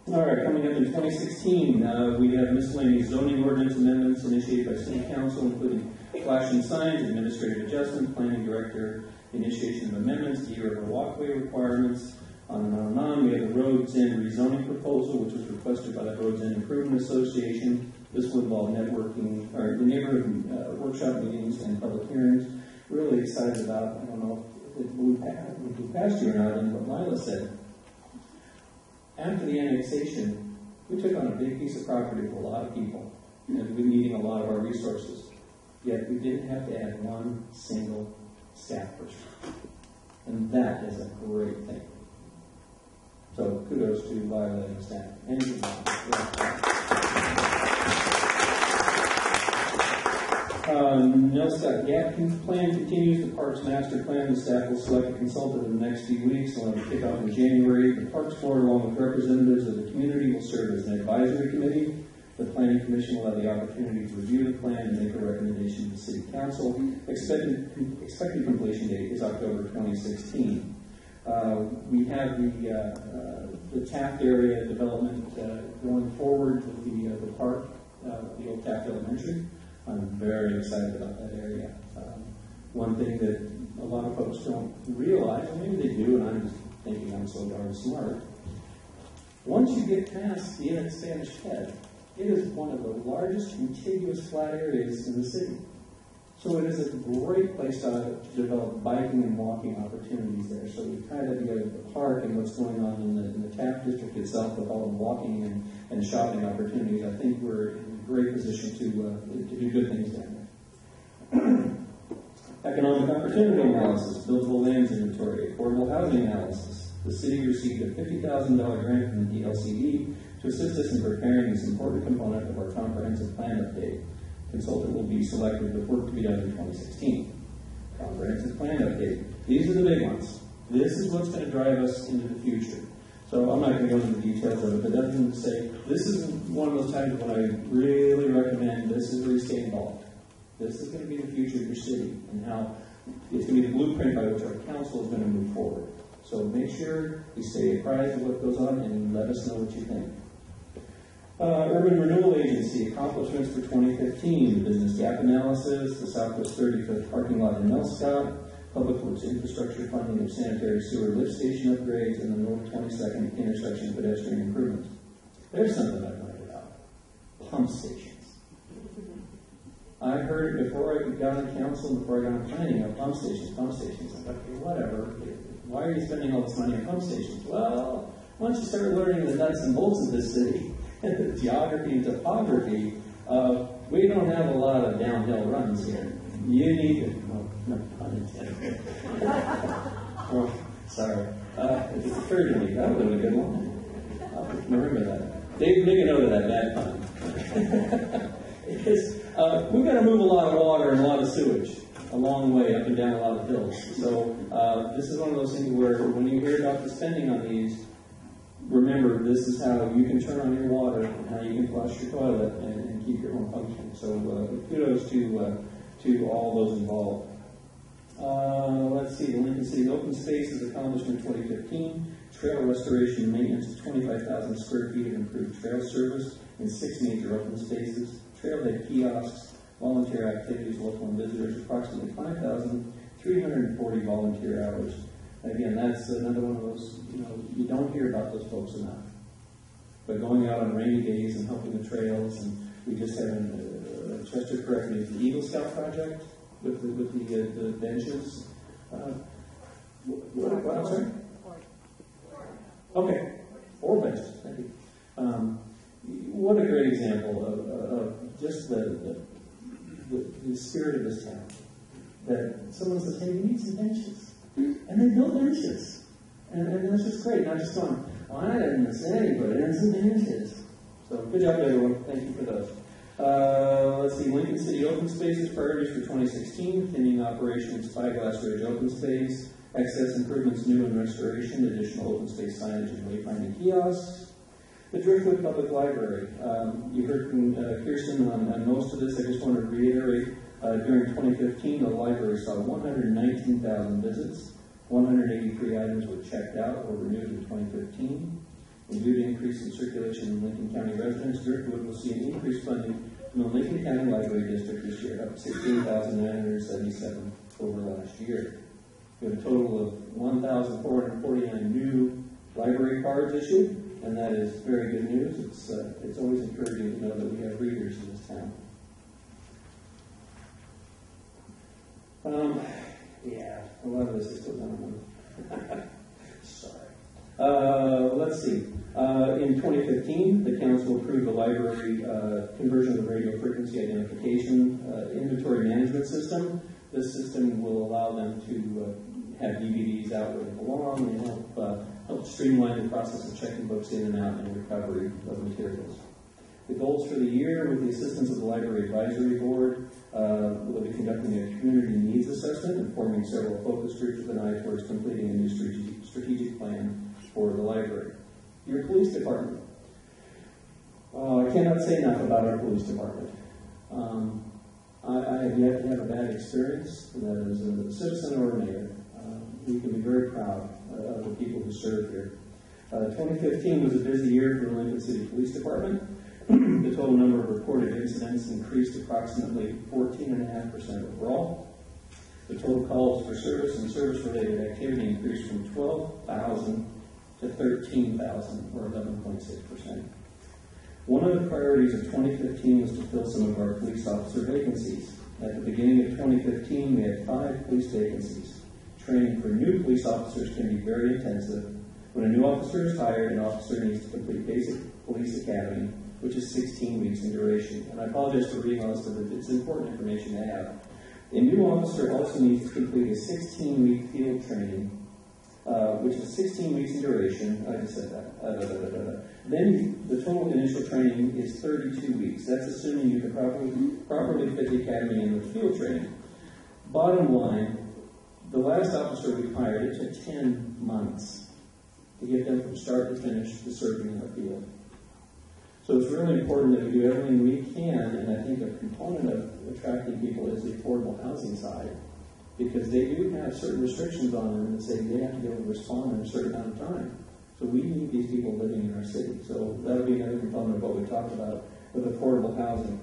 Speaker 5: All right, coming up in 2016, we have miscellaneous zoning ordinance amendments initiated by City Council, including flashing signs, administrative adjustment, planning director, initiation of amendments, de-river walkway requirements, on and on and on. We have the Roads End rezoning proposal, which was requested by the Roads End Improvement Association. This will involve networking, or the neighborhood workshop meetings and public hearings. Really excited about, I don't know if it blew past you or not, and what Lila said. After the annexation, we took on a big piece of property with a lot of people, and we're needing a lot of our resources. Yet we didn't have to add one single staff person. And that is a great thing. So kudos to Lila and the staff. NELSCOT gap plan continues. The Parks Master Plan. The staff will select a consultant in the next few weeks. We'll have a kickoff in January. The Parks Board, along with representatives of the community, will serve as an advisory committee. The Planning Commission will have the opportunity to review the plan and make a recommendation to the City Council. Expected completion date is October 2016. We have the Taft area development going forward with the park, the old Taft Elementary. I'm very excited about that area. One thing that a lot of folks don't realize, and maybe they do, and I'm just thinking I'm so darn smart, once you get past the end of Spanish Head, it is one of the largest contiguous flat areas in the city. So it is a great place to develop biking and walking opportunities there. So we tie that together with the park and what's going on in the Taft district itself with all the walking and shopping opportunities. I think we're in a great position to do good things down there. Economic opportunity analysis, buildable lands inventory, affordable housing analysis. The city received a $50,000 grant from the DLCD to assist us in preparing this important component of our comprehensive plan update. Consultant will be selected with work to be done in 2016. Comprehensive plan update. These are the big ones. This is what's going to drive us into the future. So I'm not going to go into the details of it, but that doesn't say, this is one of those times when I really recommend this is where you stay involved. This is going to be the future of your city and how it's going to be the blueprint by which our council is going to move forward. So make sure you stay apprised of what goes on and let us know what you think. Urban Renewal Agency accomplishments for 2015, the business gap analysis, the Southwest 35th parking lot in NELSCOT, Public Works infrastructure funding of sanitary sewer lift station upgrades, and the North 22nd intersection pedestrian improvements. There's something I've learned about. Pump stations. I heard it before I got on council, before I got on planning, of pump stations. I'm like, okay, whatever. Why are you spending all this money on pump stations? Well, once you start learning the nuts and bolts of this city, the geography and topography, we don't have a lot of downhill runs here. You need to, no pun intended. Oh, sorry. It just occurred to me, that would have been a good one. I'll remember that. Dave, make a note of that bad pun. Because we've got to move a lot of water and a lot of sewage a long way up and down a lot of hills. So this is one of those things where when you hear about the spending on these, remember this is how you can turn on your water and how you can flush your toilet and keep your home functioning. So kudos to all those involved. Let's see, the Lincoln City Open Spaces accomplishment 2015. Trail restoration and maintenance of 25,000 square feet of improved trail service in 6 major open spaces. Trailhead kiosks, volunteer activities, local and visitors, approximately 5,340 volunteer hours. Again, that's another one of those, you don't hear about those folks enough. But going out on rainy days and helping the trails, and we just had Chester correct me, the Eagle Scout project with the benches. What, I'm sorry? Okay, 4 benches, thank you. What a great example of just the spirit of this town. That someone says, hey, we need some benches. And they built benches. And that's just great. Not just going, well, I didn't say, but it's some benches. So good job, everyone. Thank you for those. Let's see, Lincoln City Open Spaces priorities for 2016, continuing operations, Spyglass Ridge Open Space, excess improvements, new and restoration, additional open space signage and wayfinding kiosks. The Driftwood Public Library. You heard from Kirsten on most of this. I just want to reiterate, during 2015, the library saw 119,000 visits. 183 items were checked out or renewed in 2015. And due to increase in circulation in Lincoln County residents, Driftwood will see an increased funding from the Lincoln County Library District this year, up 16,977 over last year. We have a total of 1,449 new library cards issued. And that is very good news. It's always encouraging to know that we have readers in this town. Yeah, a lot of this is still done. Sorry. Let's see. In 2015, the council approved the library conversion of the radio frequency identification inventory management system. This system will allow them to have DVDs out where they belong and help streamline the process of checking books in and out and recovery of materials. The goals for the year, with the assistance of the Library Advisory Board, will be conducting a community needs assessment and forming several focus groups with an eye towards completing a new strategic plan for the library. Your police department. I cannot say enough about our police department. I have yet to have a bad experience as a citizen or a mayor. We can be very proud of the people who serve here. 2015 was a busy year for the Lincoln City Police Department. The total number of reported incidents increased approximately 14.5% overall. The total calls for service and service-related activity increased from 12,000 to 13,000, or 11.6%. One of the priorities of 2015 was to fill some of our police officer vacancies. At the beginning of 2015, we had 5 police vacancies. Training for new police officers can be very intensive. When a new officer is hired, an officer needs to complete basic police academy, which is 16 weeks in duration. And I apologize for reading all this, but it's important information to have. A new officer also needs to complete a 16-week field training, which is 16 weeks in duration. I just said that. Then the total initial training is 32 weeks. That's assuming you can properly fit the academy in with field training. Bottom line, the last officer we hired, it took 10 months to get them from start to finish to serving in the field. So it's really important that we do everything we can, and I think a component of attracting people is the affordable housing side, because they do have certain restrictions on them that say they have to be able to respond in a certain amount of time. So we need these people living in our city. So that'll be another component of what we talked about with affordable housing.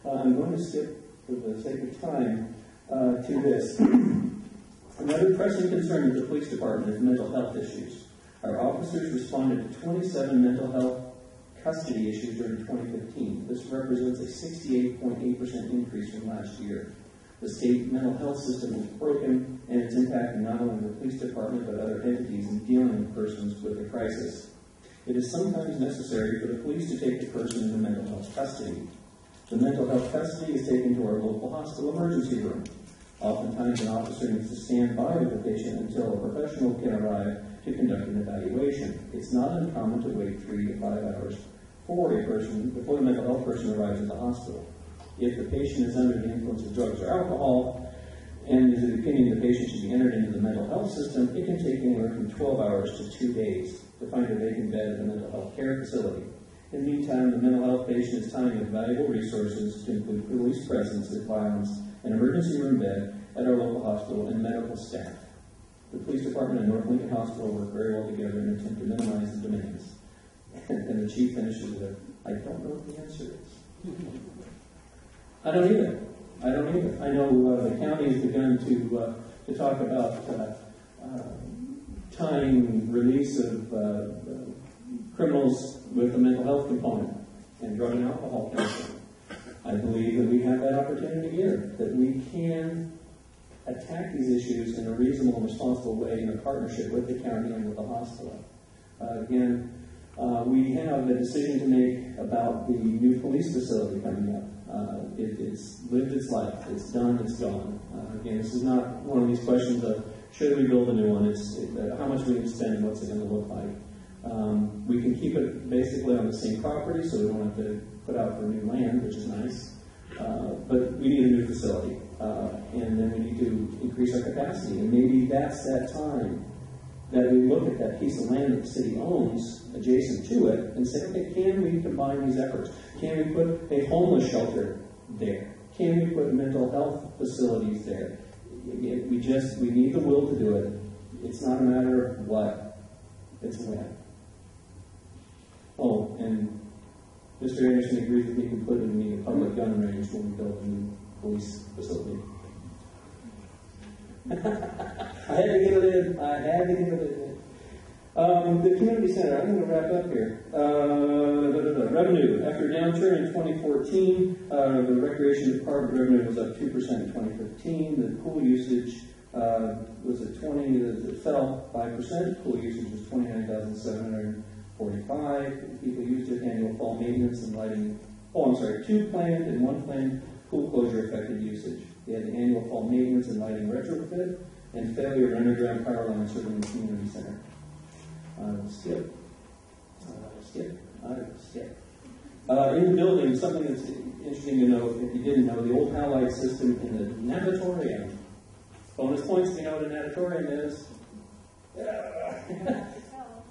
Speaker 5: I'm going to skip, for the sake of time, to this. Another pressing concern of the police department is mental health issues. Our officers responded to 27 mental health custody issues during 2015. This represents a 68.8% increase from last year. The state mental health system is broken, and it's impacting not only the police department but other entities in dealing with persons with a crisis. It is sometimes necessary for the police to take the person into mental health custody. The mental health custody is taken to our local hospital emergency room. Oftentimes, an officer needs to stand by with the patient until a professional can arrive to conduct an evaluation. It's not uncommon to wait 3 to 5 hours for a person before the mental health person arrives at the hospital. If the patient is under the influence of drugs or alcohol and is of the opinion the patient should be entered into the mental health system, it can take anywhere from 12 hours to 2 days to find a vacant bed at a mental health care facility. In the meantime, the mental health patient is tying up valuable resources to include police presence with violence, an emergency room bed at our local hospital, and medical staff. The police department and North Lincoln Hospital work very well together in an attempt to minimize the demands. And the chief finishes with, I don't know what the answer is. I don't either. I know the county has begun to talk about tying release of criminals with a mental health component and drug and alcohol counseling. I believe that we have that opportunity here, that we can attack these issues in a reasonable and responsible way in a partnership with the county and with the hospital. We have a decision to make about the new police facility coming up. It's lived its life. It's done. It's gone. Again, this is not one of these questions of should we build a new one. It's how much we need to spend and what's it going to look like. We can keep it basically on the same property, so we don't have to put out for new land, which is nice. But we need a new facility, and then we need to increase our capacity. And maybe that's that time that we look at that piece of land that the city owns adjacent to it and say, okay, can we combine these efforts? Can we put a homeless shelter there? Can we put mental health facilities there? We need the will to do it. It's not a matter of what, it's when. Oh, and Mr. Anderson agrees with me completely. We need a public gun range when we build a new police facility. I had to get it in. The community center, I'm going to wrap up here. Revenue. After a downturn in 2014, the recreation department revenue was up 2% in 2015. The pool usage was at 20, it fell 5%. Pool usage was 29,745. People used it. Annual fall maintenance and lighting. 2 planned and 1 planned pool closure affected usage. We had the annual fall maintenance and lighting retrofit and failure of underground power lines serving the community center. Skip. In the building, something that's interesting to know, if you didn't know, the old halide system in the natatorium. Bonus points if you know what a natatorium is.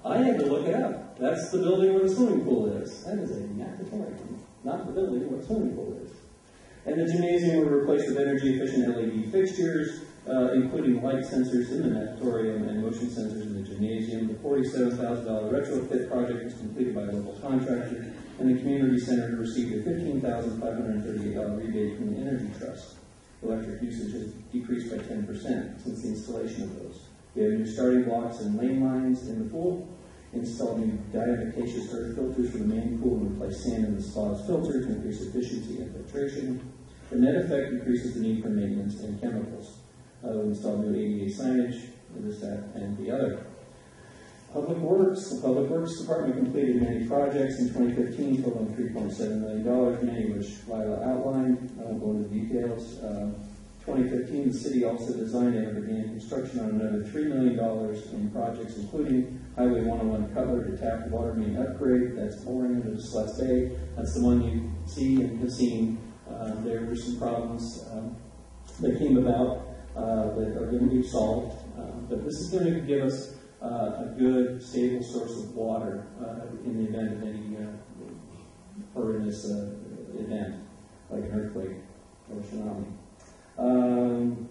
Speaker 5: I had to look it up. That's the building where the swimming pool is. That is a natatorium, not the building where the swimming pool is. And the gymnasium will replace with energy-efficient LED fixtures, including light sensors in the natatorium and motion sensors in the gymnasium. The $47,000 retrofit project was completed by a local contractor, and the community center received a $15,538 rebate from the Energy Trust. Electric usage has decreased by 10% since the installation of those. We have new starting blocks and lane lines in the pool, installed new diatomaceous earth filters for the main pool, and replaced sand in the spa's filter to increase efficiency and filtration. The net effect increases the need for maintenance and chemicals. We installed new ADA signage, this, that, and the other. Public Works. The Public Works Department completed many projects in 2015, totaling $3.7 million, many which Lila outlined. I won't go into details. 2015, the city also designed and began construction on another $3 million in projects, including Highway 101 Cutler to tap water main upgrade. That's boring into Sluts Bay. That's the one you see and have seen. There were some problems that came about that are going to be solved. But this is going to give us a good, stable source of water in the event of any horrendous event, like an earthquake or tsunami.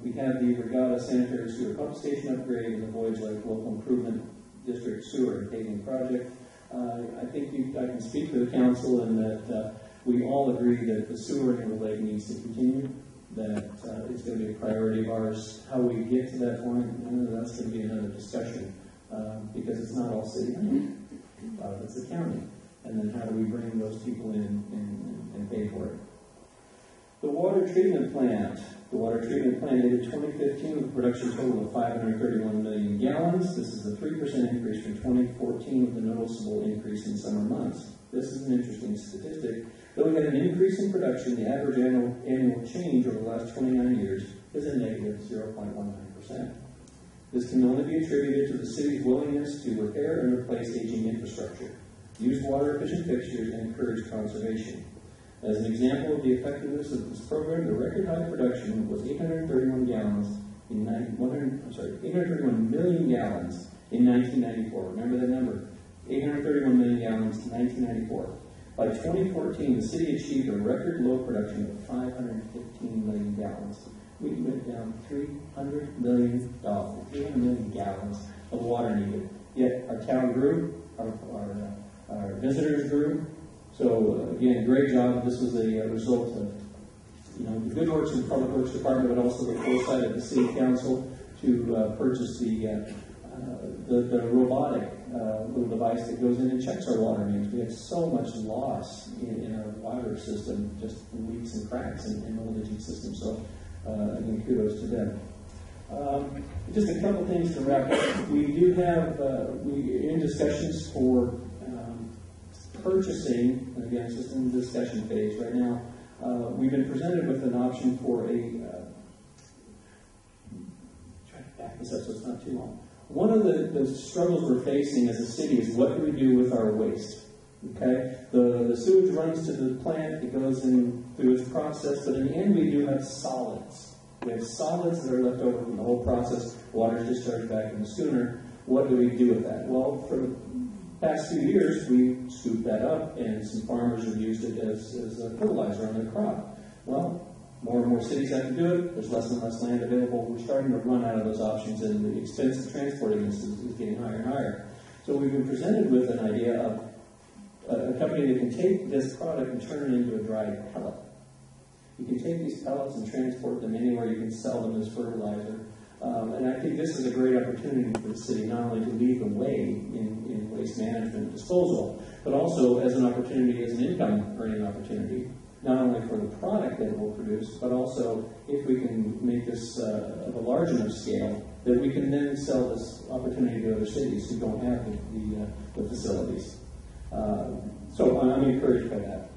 Speaker 5: We have the Regatta Sanitary Sewer Pump Station upgrade and the Voyage Lake Local Improvement District Sewer and Paving Project. I think I can speak for the council in that we all agree that the sewer in the lake needs to continue. that is going to be a priority of ours. How we get to that point, that's going to be another discussion because it's not all city money. It's the county. And then how do we bring those people in and pay for it? The water treatment plant. The water treatment plant ended 2015 with a production total of 531 million gallons. This is a 3% increase from 2014 with a noticeable increase in summer months. This is an interesting statistic. Though we had an increase in production, the average annual change over the last 29 years is a negative 0.19%. This can only be attributed to the city's willingness to repair and replace aging infrastructure, use water-efficient fixtures, and encourage conservation. As an example of the effectiveness of this program, the record high production was 831 million gallons in 1994. Remember that number? 831 million gallons in 1994. By 2014, the city achieved a record low production of 515 million gallons. We went down 300 million gallons of water needed. Yet our town grew, our visitors grew. So again, great job. This was a result of the good works of the Public Works Department, but also the foresight of the City Council to purchase the robotic little device that goes in and checks our water mains. We had so much loss in our water system, just leaks and cracks in the leaching system. So again, kudos to them. Just a couple things to wrap up. We do have in discussions for purchasing, and again, it's just in the discussion phase right now. We've been presented with an option for try to back this up so it's not too long. One of the struggles we're facing as a city is what do we do with our waste? Okay, the sewage runs to the plant, it goes in through its process, but in the end we do have solids. We have solids that are left over from the whole process. Water is discharged back in the schooner. What do we do with that? Well, for the past few years, we scooped that up, and some farmers have used it as a fertilizer on their crop. Well, more and more cities have to do it. There's less and less land available. We're starting to run out of those options, and the expense of transporting this is getting higher and higher. So we've been presented with an idea of a company that can take this product and turn it into a dried pellet. You can take these pellets and transport them anywhere. You can sell them as fertilizer. And I think this is a great opportunity for the city not only to lead the way in waste management and disposal, but also as an opportunity, as an income earning opportunity, not only for the product that it will produce, but also if we can make this of a large enough scale that we can then sell this opportunity to other cities who don't have the facilities. So I'm encouraged by that.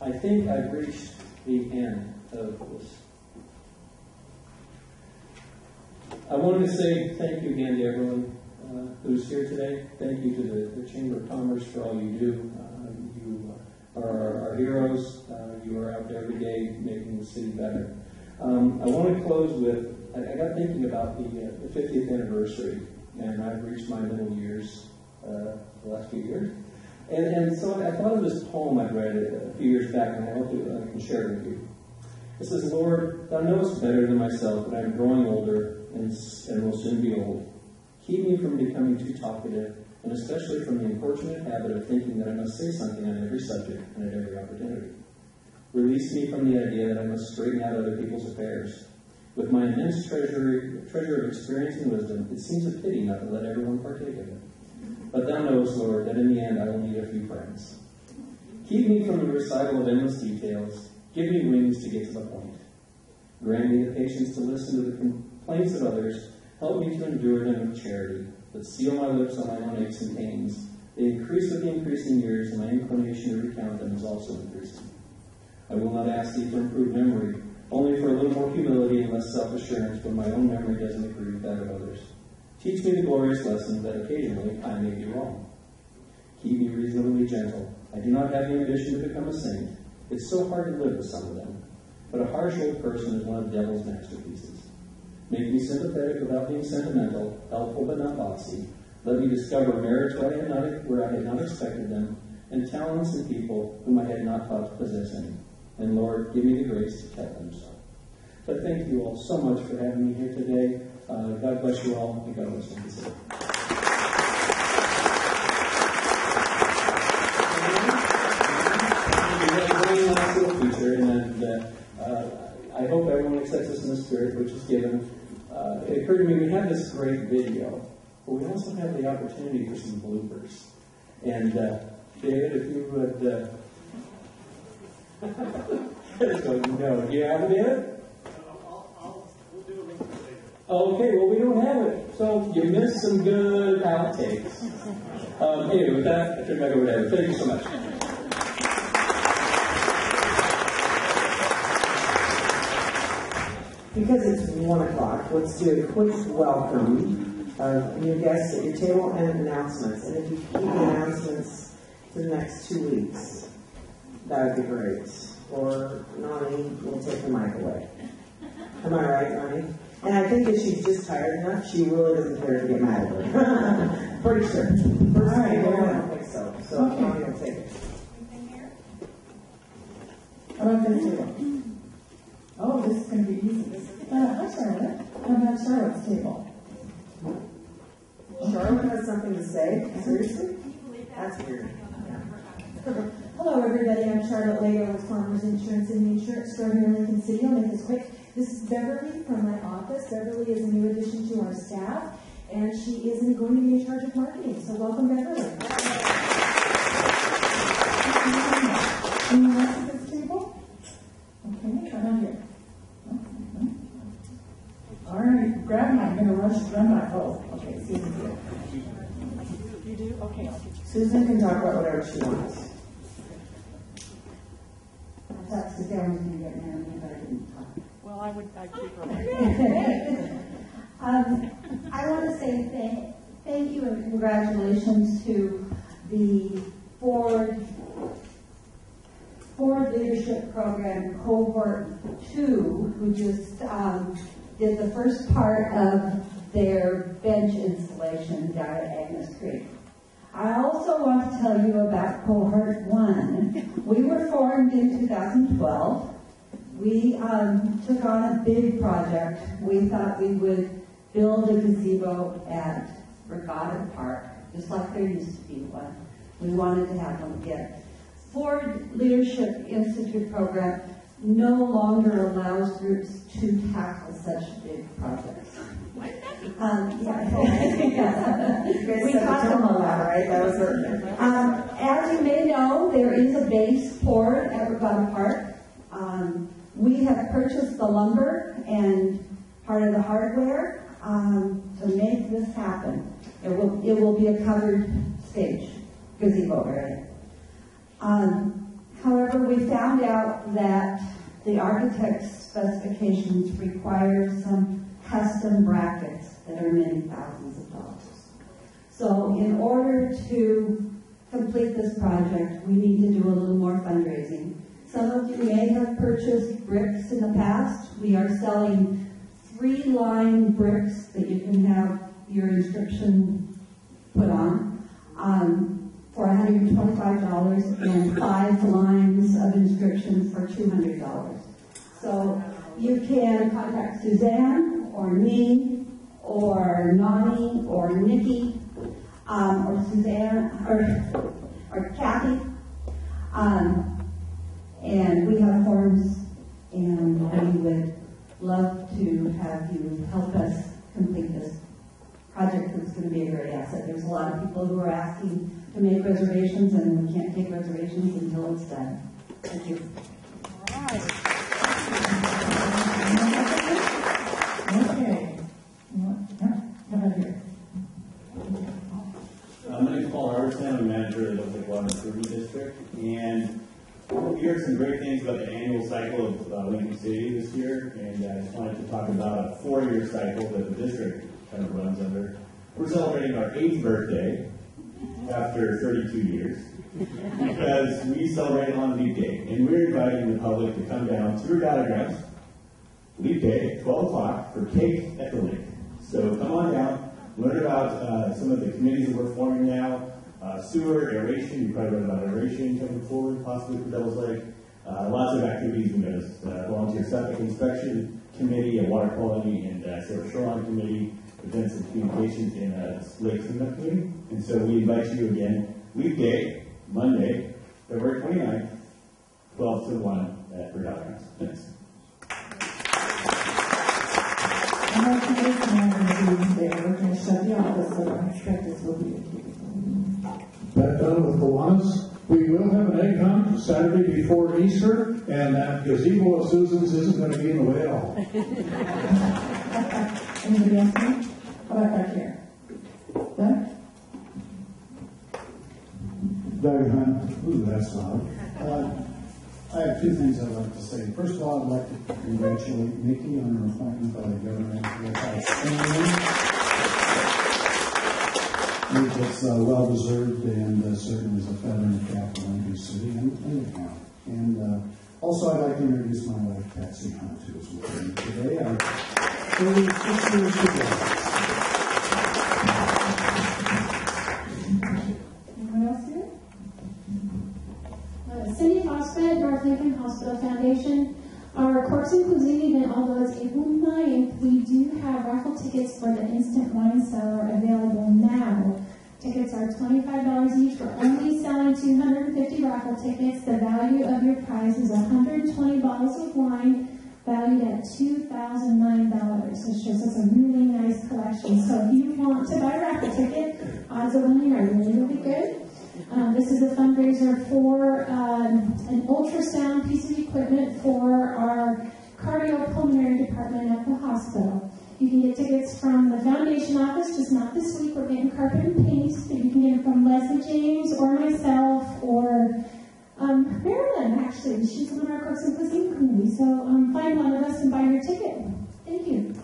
Speaker 5: I think I've reached the end of this. I wanted to say thank you again to everyone who's here today. Thank you to the Chamber of Commerce for all you do. You are our heroes. You are out there every day making the city better. I want to close with, I got thinking about the 50th anniversary, and I've reached my middle years the last few years. And so I thought of this poem I read a few years back, and I hope I can share it with you. It says, Lord, thou knowest better than myself that I am growing older and will soon be old. Keep me from becoming too talkative, and especially from the unfortunate habit of thinking that I must say something on every subject and at every opportunity. Release me from the idea that I must straighten out other people's affairs. With my immense treasure of experience and wisdom, it seems a pity not to let everyone partake of it. But thou knowest, Lord, that in the end I will need a few friends. Keep me from the recital of endless details. Give me wings to get to the point. Grant me the patience to listen to the complaints of others. Help me to endure them with charity, but seal my lips on my own aches and pains. They increase with the increasing years, and my inclination to recount them is also increasing. I will not ask thee for improved memory, only for a little more humility and less self-assurance when my own memory doesn't agree with that of others. Teach me the glorious lesson that occasionally I may be wrong. Keep me reasonably gentle. I do not have the ambition to become a saint. It's so hard to live with some of them. But a harsh old person is one of the devil's masterpieces. Make me sympathetic without being sentimental, helpful but not bossy. Let me discover merits where I had not expected them, and talents in people whom I had not thought to possess any. And Lord, give me the grace to tell them so. So thank you all so much for having me here today. God bless you all, and God bless you. Feature, and I hope everyone accepts this in the spirit which is given. It occurred to me we have this great video, but we also have the opportunity for some bloopers. And David, if you would... no, do you have it, David? Okay, well, we don't have it, so you missed some good outtakes. Anyway, with that, I turn back over to David. Thank you so much.
Speaker 1: Because it's 1 o'clock, let's do a quick welcome of new guests at your table and announcements. And if you keep the announcements for the next 2 weeks, that would be great. Or Nani will take the mic away. Am I right, Nani? And I think if she's just tired enough, she really doesn't care to get mad at her. Pretty sure. All right, I don't think so. So okay. Nani will take it.
Speaker 4: How about this table? Oh, this is going to be easy. Hi, Charlotte. How about Charlotte's table?
Speaker 1: Charlotte has something to say? Seriously? That's weird.
Speaker 17: Hello, everybody. I'm Charlotte Lago with Farmers Insurance and Insurance Store here in Lincoln City. I'll make this quick. This is Beverly from my office. Beverly is a new addition to our staff, and she is going to be in charge of marketing. So welcome, Beverly.
Speaker 4: Anyone else at this table? Okay, come on here. All right, grab my, I'm going to run my, oh, okay, Susan here. You do? Okay.
Speaker 1: Susan can talk about whatever she wants.
Speaker 3: I thought Suzanne was going to get married, but I didn't talk.
Speaker 4: Well, I'd keep her.
Speaker 17: I want to say thank you and congratulations to the Ford Leadership Program Cohort 2, who just did the first part of their bench installation down at Agnes Creek. I also want to tell you about Cohort 1. We were formed in 2012. We took on a big project. We thought we would build a gazebo at Regatta Park, just like there used to be one. We wanted to have one again. Ford Leadership Institute program no longer allows groups to tackle such big projects. We taught them a lot, right? That was it. As you may know, there is a base Ford at Regatta Park. We have purchased the lumber and part of the hardware to make this happen. It will be a covered stage, gazebo area. However, we found out that the architect's specifications require some custom brackets that are many thousands of dollars. So in order to complete this project, we need to do a little more fundraising. Some of you may have purchased bricks in the past. We are selling 3-line bricks that you can have your inscription put on for $125 and 5 lines of inscription for $200. So you can contact Suzanne or me or Nani or Nikki or Suzanne or Kathy. And we have forms, and we would love to have you help us complete this project. It's going to be a great asset. There's a lot of people who are asking to make reservations, and we can't take reservations until it's done. Thank you.
Speaker 4: All right. Okay. How about here?
Speaker 18: My name is Paul Robertson. I'm manager of the Water Improvement District, and we heard some great things about the annual cycle of Lincoln City this year, and I just wanted to talk about a 4-year cycle that the district kind of runs under. We're celebrating our 8th birthday after 32 years because we celebrate on Leap Day, and we're inviting the public to come down to Regatta Grounds, Leap Day at 12 o'clock for cake at the lake. So come on down, learn about some of the committees that we're forming now. Sewer, aeration, you probably read about aeration coming forward, possibly for Devil's Lake. Lots of activities we noticed. Volunteer septic inspection committee, a water quality and shoreline committee, events and communications in lake cleanup committee. And so we invite you again, Leap Day, Monday, February 29th, 12 to 1 at Regatta Grounds. Thanks.
Speaker 2: office, so I expect this will be the case.
Speaker 19: That done with Kiwanis. We will have an egg hunt Saturday before Easter, and that gazebo of Susan's isn't going to be in the way at all.
Speaker 2: Anybody else? How about back here? Doug?
Speaker 20: Doug Hunt. Ooh, that's loud. I have two things I'd like to say. First of all, I'd like to congratulate Nikki on her appointment by the governor. That's outstanding. I think it's well deserved and certainly is a feather in the cap of Lincoln City and the county. And also, I'd like to introduce my wife, Patsy Hunt, who is with me today. Our 36 years together.
Speaker 2: Anyone else here?
Speaker 21: Cindy Hospital, North Lincoln Hospital Foundation. Our Corks and Cuisine event, although it's April 9th, we do have raffle tickets for the instant wine cellar available now. Tickets are $25 each. We're only selling 250 raffle tickets. The value of your prize is 120 bottles of wine, valued at $2,009. It's just a really nice collection. So if you want to buy a raffle ticket, odds of winning are really good. This is a fundraiser for an ultrasound piece of equipment for our cardiopulmonary department at the hospital. You can get tickets from the foundation office, just not this week. We're getting carpet and paint, but you can get them from Leslie James or myself or Marilyn, actually. She's one of our Corks and Cuisine community. So find one of us and buy your ticket. Thank you.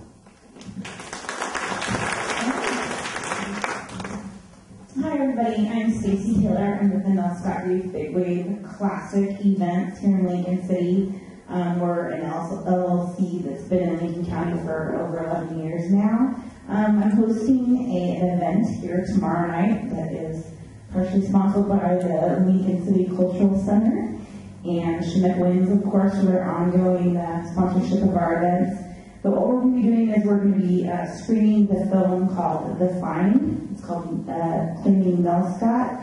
Speaker 22: Hi everybody, I'm Stacy Taylor. I'm with the Nell Scott Reef Big Wave Classic events here in Lincoln City. We're an LLC that's been in Lincoln County for over 11 years now. I'm hosting an event here tomorrow night that is partially sponsored by the Lincoln City Cultural Center and Chinook Winds, of course, for their ongoing sponsorship of our events. But what we're going to be doing is we're going to be screening the film called The Find. It's called Claiming Nell Scott.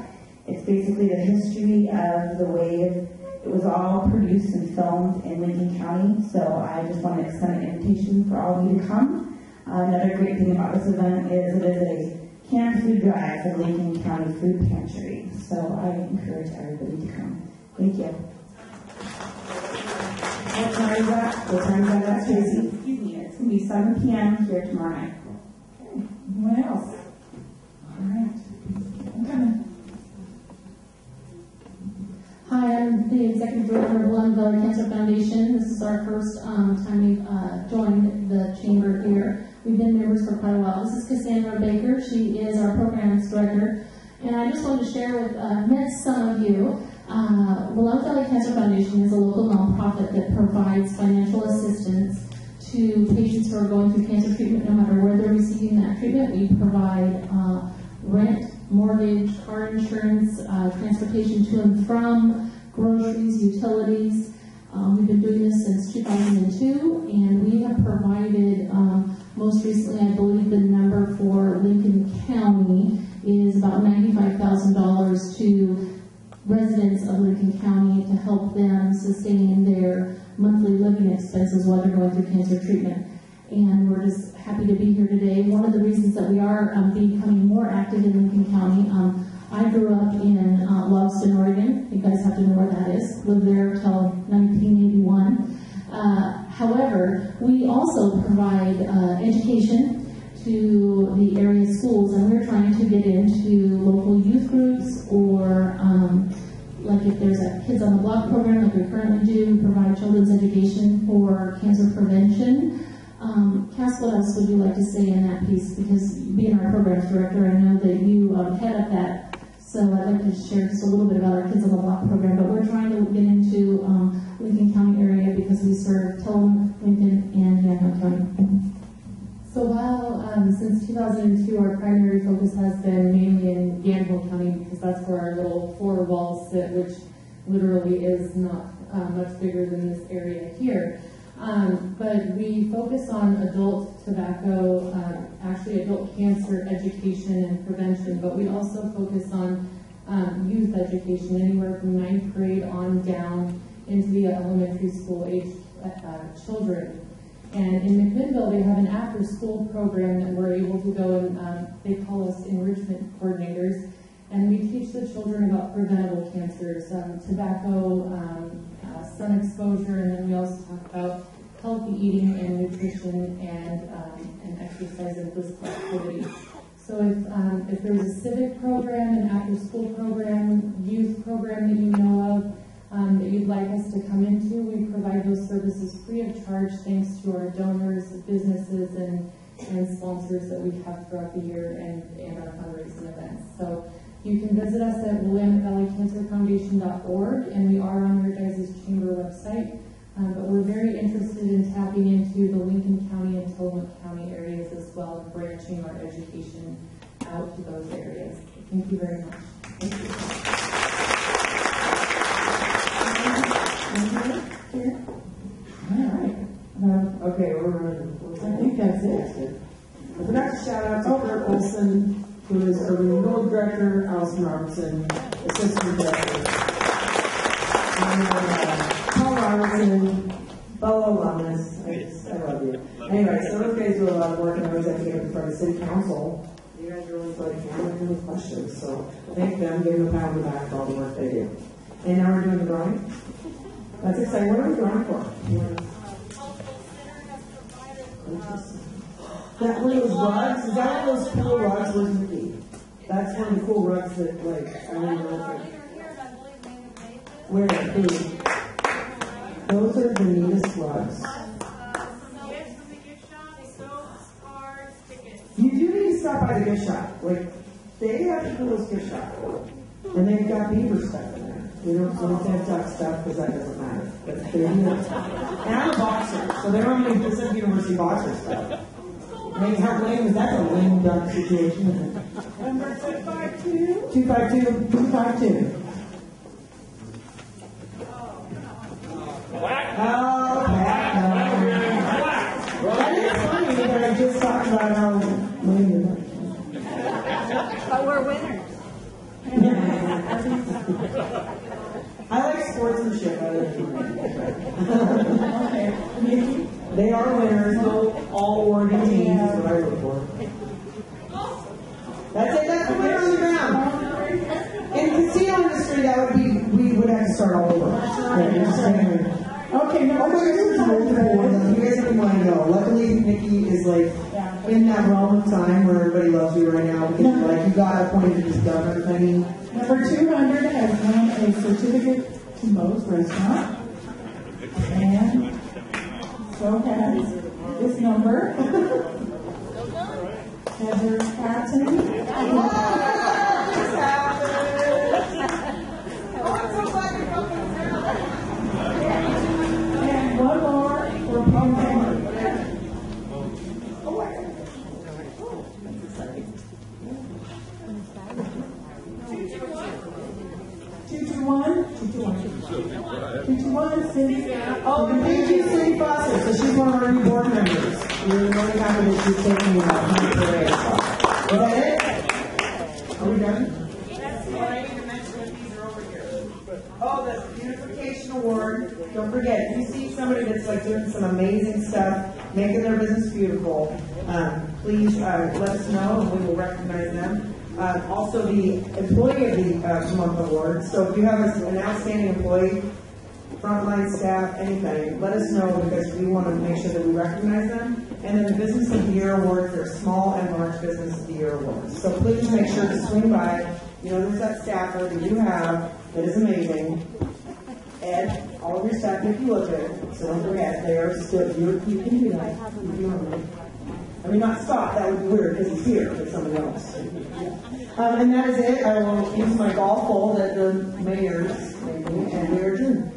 Speaker 22: It's basically the history of the wave. It was all produced and filmed in Lincoln County, so I just want to extend an invitation for all of you to come. Another great thing about this event is it is a canned food drive for Lincoln County Food Pantry, so I encourage everybody to come. Thank you. What time is that? What time is that, Tracy? Excuse me, it's going to be 7 p.m. here tomorrow night. Okay. Anyone else? All right. I'm coming.
Speaker 21: Hi, I'm the Executive Director of Willamette Valley Cancer Foundation. This is our first time we've joined the chamber here. We've been members for quite a while. This is Cassandra Baker. She is our Programs Director. And I just wanted to share with some of you, Willamette Valley Cancer Foundation is a local nonprofit that provides financial assistance to patients who are going through cancer treatment, no matter where they're receiving that treatment. We provide rent, mortgage, car insurance, transportation to and from, groceries, utilities. We've been doing this since 2002, and we have provided, most recently, I believe the number for Lincoln County is about $95,000 to residents of Lincoln County to help them sustain their monthly living expenses while they're going through cancer treatment. And we're just happy to be here today. One of the reasons that we are becoming more active in Lincoln County, I grew up in Logston, Oregon. You guys have to know where that is. Lived there till 1981. However, we also provide education to the area schools, and we're trying to get into local youth groups or like if there's a Kids on the Block program like we currently do, we provide children's education for cancer prevention. Cass, what else would you like to say in that piece? Because being our programs director, I know that you head up that, so I'd like to share just a little bit about our Kids on the Block program, but we're trying to get into Lincoln County area because we serve Tillman, Lincoln, and Yanma County.
Speaker 23: So while since 2002 our primary focus has been mainly in Danville County because that's where our little four walls sit, which literally is not much bigger than this area here. But we focus on adult tobacco, actually adult cancer education and prevention, but we also focus on youth education, anywhere from 9th grade on down into the elementary school age children. And in McMinnville, they have an after-school program that we're able to go and they call us enrichment coordinators. And we teach the children about preventable cancers, tobacco, sun exposure, and then we also talk about healthy eating and nutrition and exercise and physical activity. So if there's a civic program, an after-school program, youth program that you know of, that you'd like us to come into, we provide those services free of charge thanks to our donors, businesses, and sponsors that we have throughout the year and our fundraising events. So you can visit us at WillametteValleyCancerFoundation.org, and we are on your guys' chamber website. But we're very interested in tapping into the Lincoln County and Tillamook County areas as well, and branching our education out to those areas. Thank you very much. Thank you.
Speaker 1: All right. Okay, we're running. I think that's it. I forgot to shout out to Kurt Olson, who is Urban Renewal Director, Allison Robertson, Assistant Director. And Paul Robertson, Bella Lamas. I love you. Anyway, so those guys do a lot of work, and I always have to get up in front of City Council. You guys are really like handling any questions, so thank them, give them a pat on the back for all the work they do. And now we're doing the drawing. That's exciting. What are we drawing for? That one of those rugs? Is that one of those cool rugs? That's one of the cool rugs that, like, I don't know. Where? Who? Those are the neatest rugs. You do need to stop by the gift shop. Like, they have the coolest gift shop. And they've got beaver stuff in there. We don't have duck stuff because that doesn't matter. But they're and I'm a boxer, so they don't have any Pacific University boxer stuff. I mean, how lame is that? A lame duck situation.
Speaker 4: Number 252.
Speaker 1: 252. That is funny that I just talked about how lame the duck.
Speaker 17: But we're winners.
Speaker 1: I like sportsmanship. They are winners. No all Oregon teams is what I look for. That's it. That's the winner on the ground. In the casino industry, that would be, we would have to start all over. Okay, no, you guys didn't want to go. Luckily, Nikki is like in that realm of time where everybody loves you right now because like you got appointed as governor thing.
Speaker 4: Number 200 has won a certificate to Moe's Restaurant. And so has this number. Heather Patton. And one more for Paul Hammer. 221 City.
Speaker 1: Oh, and thank you, City Foster. So she's one of our new board members. We're really happy that she's taking the parade. Is that it? Are we done? That's all I need to mention that these are over here. Oh, the Beautification Award. Don't forget, if you see somebody that's like doing some amazing stuff, making their business beautiful, please let us know and we will recognize them. Also, the Employee of the Month Award. So if you have an outstanding employee, frontline staff, anything, let us know because we want to make sure that we recognize them. And then the Business of the Year Award for Small and Large Business of the Year Awards. So please make sure to swing by. You know, there's that staffer that you have that is amazing. Ed, all of your staff make you look good. So don't forget, they are still, you can do that. I mean, not stop, that would be weird because he's here with somebody else. And that is it. I will use my golf ball that the mayor's making, and we are adjourned.